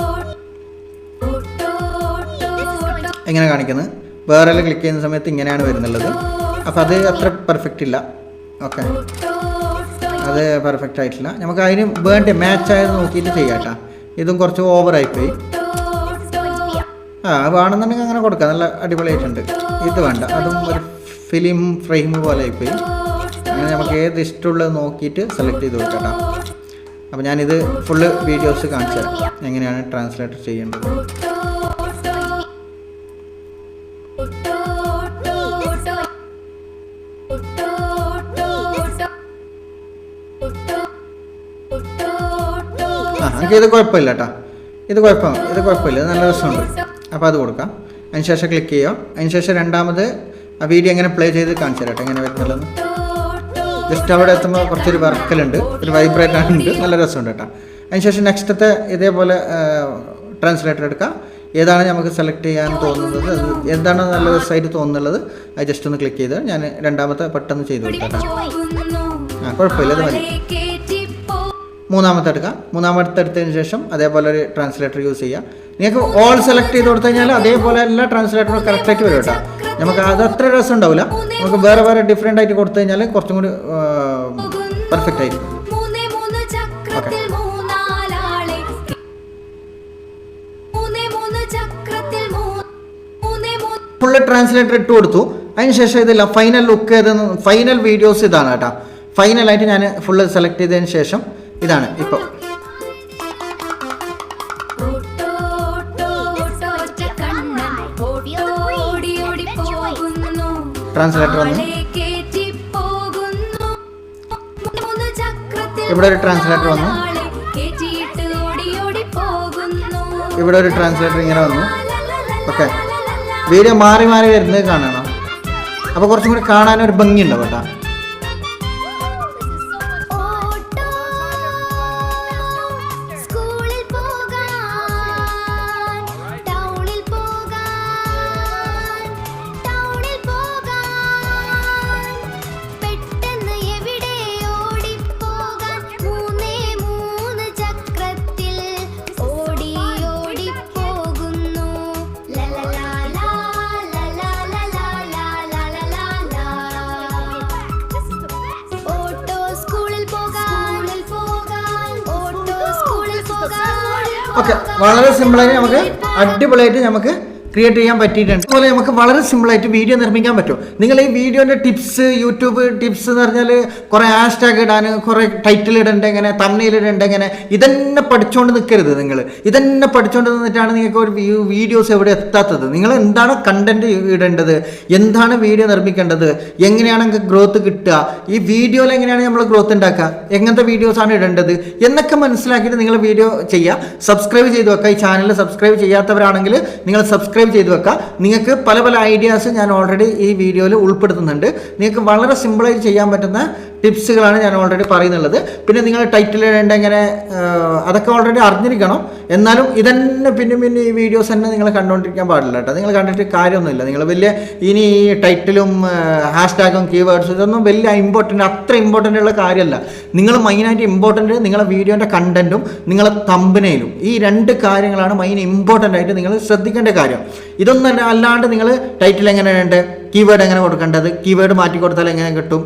എങ്ങനെ കാണിക്കുന്നത് വേറെ ക്ലിക്ക് ചെയ്യുന്ന സമയത്ത് ഇങ്ങനെയാണ് വരുന്നുള്ളത്. അപ്പോൾ അത് അത്ര പെർഫെക്റ്റ് ഇല്ല. ഓക്കെ, അത് പെർഫെക്റ്റ് ആയിട്ടില്ല. നമുക്ക് അതിന് വേണ്ട മാച്ച് ആയത് നോക്കിയിട്ട് ചെയ്യാം കേട്ടോ. ഇതും കുറച്ച് ഓവറായിപ്പോയി. വേണമെന്നുണ്ടെങ്കിൽ അങ്ങനെ കൊടുക്കാം, നല്ല അടിപൊളിയായിട്ടുണ്ട്. ഇത് വേണ്ട, അതും ഒരു ഫിലിം ഫ്രെയിം പോലെ ആയിപ്പോയി. അങ്ങനെ നമുക്ക് ഏത് ഇഷ്ടമുള്ളത് നോക്കിയിട്ട് സെലക്ട് ചെയ്ത് കൊടുക്കാം കേട്ടോ. അപ്പോൾ ഞാനിത് ഫുള്ള് വീഡിയോസ് കാണിച്ചു തരാം എങ്ങനെയാണ് ട്രാൻസ്ലേറ്റർ ചെയ്യേണ്ടത്. എനിക്ക് ഇത് കുഴപ്പമില്ല കേട്ടോ, ഇത് കുഴപ്പമില്ല, ഇത് നല്ല രസമുണ്ട്. അപ്പോൾ അത് കൊടുക്കാം. അതിന് ശേഷം ക്ലിക്ക് ചെയ്യുക. അതിന് ശേഷം രണ്ടാമത് ആ വീഡിയോ എങ്ങനെ പ്ലേ ചെയ്ത് കാണിച്ചു തരാം എങ്ങനെ വരുന്നുള്ളത്. ജസ്റ്റ് അവിടെ എത്തുമ്പോൾ കുറച്ചൊരു വർക്കലുണ്ട്, ഒരു വൈബ്രേറ്റ് ഉണ്ട്, നല്ല രസമുണ്ട് കേട്ടോ. അതിന് ശേഷം നെക്സ്റ്റത്തെ ഇതേപോലെ ട്രാൻസ്ലേറ്റർ എടുക്കുക. ഏതാണ് നമുക്ക് സെലക്ട് ചെയ്യാൻ തോന്നുന്നത്, എന്താണ് നല്ല രസമായിട്ട് തോന്നുന്നുള്ളത് അത് ജസ്റ്റ് ഒന്ന് ക്ലിക്ക് ചെയ്ത് ഞാൻ രണ്ടാമത്തെ പെട്ടെന്ന് ചെയ്ത് കൊടുക്കാം. കുഴപ്പമില്ല, ഇത് മതി. മൂന്നാമത്തെ എടുത്തതിന് ശേഷം അതേപോലെ ഒരു ട്രാൻസ്ലേറ്റർ യൂസ് ചെയ്യുക. നിങ്ങൾക്ക് ഓൾ സെലക്ട് ചെയ്ത് കൊടുത്തു കഴിഞ്ഞാൽ അതേപോലെ എല്ലാ ട്രാൻസ്ലേറ്ററും കറക്റ്റായിട്ട് വരും കേട്ടോ. നമുക്ക് അത് അത്ര രസം ഉണ്ടാവില്ല. നമുക്ക് വേറെ ഡിഫറെൻ്റ് ആയിട്ട് കൊടുത്തു കഴിഞ്ഞാൽ കുറച്ചും കൂടി പെർഫെക്റ്റ് ആയിരിക്കും. ഓക്കെ, ഫുള്ള് ട്രാൻസ്ലേറ്റർ ഇട്ട് കൊടുത്തു. അതിന് ശേഷം ഇതില്ല ഫൈനൽ ലുക്ക്, ഫൈനൽ വീഡിയോസ് ഇതാണ് കേട്ടോ. ഫൈനലായിട്ട് ഞാൻ ഫുള്ള് സെലക്ട് ചെയ്തതിന് ശേഷം ഇതാണ് ഇപ്പോൾ ട്രാൻസ്ലേറ്റർ വന്നു. ഇവിടെ ഒരു ട്രാൻസ്ലേറ്റർ വന്നു. ഇവിടെ ഒരു ട്രാൻസ്ലേറ്റർ ഇങ്ങനെ വന്നു. ഓക്കെ, വീഡിയോ മാറി വരുന്നത് കാണണം. അപ്പോൾ കുറച്ചും കൂടി കാണാനൊരു ഭംഗിയുണ്ടാവും കേട്ടോ. ഓക്കെ, വളരെ സിമ്പിളായിട്ട് നമുക്ക് അടിപൊളിയായിട്ട് നമുക്ക് ക്രിയേറ്റ് ചെയ്യാൻ പറ്റിയിട്ടുണ്ട്. അതുപോലെ നമുക്ക് വളരെ സിമ്പിളായിട്ട് വീഡിയോ നിർമ്മിക്കാൻ പറ്റും. നിങ്ങൾ ഈ വീഡിയോൻ്റെ ടിപ്സ്, യൂട്യൂബ് ടിപ്സ് എന്ന് പറഞ്ഞാൽ കുറേ ഹാഷ്ടാഗ് ഇടാൻ, കുറേ ടൈറ്റിൽ ഇടേണ്ട എങ്ങനെ, തംബ്നെയിൽ ഇടേണ്ട എങ്ങനെ, ഇതന്നെ പഠിച്ചുകൊണ്ട് നിൽക്കരുത്. നിങ്ങൾ ഇതന്നെ പഠിച്ചുകൊണ്ട് നിന്നിട്ടാണ് നിങ്ങൾക്ക് ഒരു വീഡിയോസ് എവിടെ എത്താത്തത്. നിങ്ങൾ എന്താണ് കണ്ടന്റ് ഇടേണ്ടത്, എന്താണ് വീഡിയോ നിർമ്മിക്കേണ്ടത്, എങ്ങനെയാണ് നിങ്ങൾക്ക് ഗ്രോത്ത് കിട്ടുക, ഈ വീഡിയോയിൽ എങ്ങനെയാണ് നമ്മൾ ഗ്രോത്ത് ഉണ്ടാക്കുക, എങ്ങനത്തെ വീഡിയോസാണ് ഇടേണ്ടത് എന്നൊക്കെ മനസ്സിലാക്കിയിട്ട് നിങ്ങൾ വീഡിയോ ചെയ്യുക. സബ്സ്ക്രൈബ് ചെയ്ത് വെക്കുക. ഈ ചാനൽ സബ്സ്ക്രൈബ് ചെയ്യാത്തവരാണെങ്കിൽ നിങ്ങൾ സബ്സ്ക്രൈബ് ചെയ്ത് വെക്കുക. നിങ്ങൾക്ക് പല ഐഡിയാസ് ഞാൻ ഓൾറെഡി ഈ വീഡിയോയിൽ ഉൾപ്പെടുത്തുന്നുണ്ട്. നിങ്ങൾക്ക് വളരെ സിമ്പിളായിട്ട് ചെയ്യാൻ പറ്റുന്ന ടിപ്സുകളാണ് ഞാൻ ഓൾറെഡി പറയുന്നുള്ളത്. പിന്നെ നിങ്ങൾ ടൈറ്റിൽ ഇടേണ്ട എങ്ങനെ അതൊക്കെ ഓൾറെഡി അറിഞ്ഞിരിക്കണം. എന്നാലും ഇതന്നെ പിന്നെ ഈ വീഡിയോസ് തന്നെ നിങ്ങൾ കണ്ടുകൊണ്ടിരിക്കാൻ പാടില്ല കേട്ടോ. നിങ്ങൾ കണ്ടിട്ട് കാര്യമൊന്നുമില്ല. നിങ്ങൾ വലിയ ഇനി ഈ ടൈറ്റിലും ഹാഷ്ടാഗും കീവേഡ്സും ഇതൊന്നും വലിയ അത്ര ഇമ്പോർട്ടൻ്റ് ഉള്ള കാര്യമല്ല. നിങ്ങൾ മെയിനായിട്ട് ഇമ്പോർട്ടൻ്റ് നിങ്ങളെ വീഡിയോൻ്റെ കണ്ടൻറ്റും നിങ്ങളെ തമ്പനയിലും, ഈ 2 കാര്യങ്ങളാണ് മെയിൻ ഇമ്പോർട്ടൻ്റ് ആയിട്ട് നിങ്ങൾ ശ്രദ്ധിക്കേണ്ട കാര്യം. ഇതൊന്നും അല്ലാണ്ട് നിങ്ങൾ ടൈറ്റിൽ എങ്ങനെയുണ്ട്, കീവേഡ് എങ്ങനെ കൊടുക്കേണ്ടത്, കീവേഡ് മാറ്റി കൊടുത്താൽ എങ്ങനെ കിട്ടും,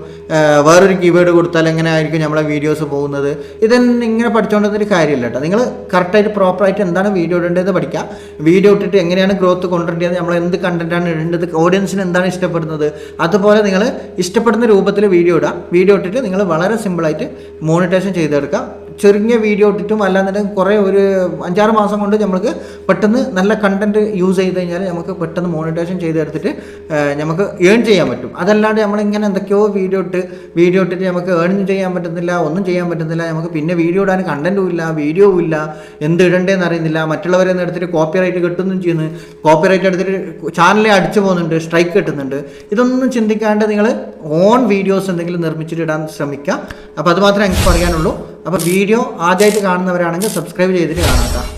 വേറൊരു കീവേഡ് കൊടുത്താൽ എങ്ങനെ ആയിരിക്കും നമ്മളെ വീഡിയോസ് പോകുന്നത്, ഇതൊന്നും ഇങ്ങനെ പഠിച്ചുകൊണ്ടൊരു കാര്യമില്ല കേട്ടോ. നിങ്ങൾ കറക്റ്റായിട്ട് പ്രോപ്പറായിട്ട് എന്താണ് വീഡിയോ ഇടേണ്ടത് പഠിക്കുക. വീഡിയോ ഇട്ടിട്ട് എങ്ങനെയാണ് ഗ്രോത്ത് കൊണ്ടുവരേണ്ടത്, നമ്മൾ എന്ത് കണ്ടൻറ്റാണ് ഇടേണ്ടത്, ഓഡിയൻസിന് എന്താണ് ഇഷ്ടപ്പെടുന്നത്, അതുപോലെ നിങ്ങൾ ഇഷ്ടപ്പെടുന്ന രൂപത്തിൽ വീഡിയോ ഇടുക. വീഡിയോ ഇട്ടിട്ട് നിങ്ങൾ വളരെ സിമ്പിളായിട്ട് മോണിറ്റൈസേഷൻ ചെയ്തെടുക്കുക. ചെറിയ വീഡിയോ ഇട്ടിട്ടും അല്ലാന്നുണ്ടെങ്കിൽ കുറേ ഒരു 5-6 മാസം കൊണ്ട് നമുക്ക് പെട്ടെന്ന് നല്ല കണ്ടൻറ്റ് യൂസ് ചെയ്ത് കഴിഞ്ഞാൽ നമുക്ക് പെട്ടെന്ന് മോണിറ്റൈസേഷൻ ചെയ്തെടുത്തിട്ട് നമുക്ക് ഏൺ ചെയ്യാൻ പറ്റും. അതല്ലാണ്ട് നമ്മളിങ്ങനെ എന്തൊക്കെയോ വീഡിയോ ഇട്ടിട്ട് നമുക്ക് ഏൺ ചെയ്യാൻ പറ്റുന്നില്ല, ഒന്നും ചെയ്യാൻ പറ്റുന്നില്ല. നമുക്ക് പിന്നെ വീഡിയോ ഇടാൻ കണ്ടൻറ്റും ഇല്ല, വീഡിയോവും ഇല്ല, എന്ത് ഇടേണ്ടതെന്ന് അറിയുന്നില്ല. മറ്റുള്ളവരെ എടുത്തിട്ട് കോപ്പിറൈറ്റ് കിട്ടുന്നു ചെയ്യുന്നു, കോപ്പിറൈറ്റ് എടുത്തിട്ട് ചാനലിൽ അടിച്ചു പോകുന്നുണ്ട്, സ്ട്രൈക്ക് കിട്ടുന്നുണ്ട്. ഇതൊന്നും ചിന്തിക്കാണ്ട് നിങ്ങൾ ഓൺ വീഡിയോസ് എന്തെങ്കിലും നിർമ്മിച്ചിട്ട് ഇടാൻ ശ്രമിക്കുക. അപ്പോൾ അത് മാത്രമേ എനിക്ക് പറയാനുള്ളൂ. അപ്പോൾ വീഡിയോ ആദ്യമായിട്ട് കാണുന്നവരാണെങ്കിൽ സബ്സ്ക്രൈബ് ചെയ്തിട്ട് കാണാം.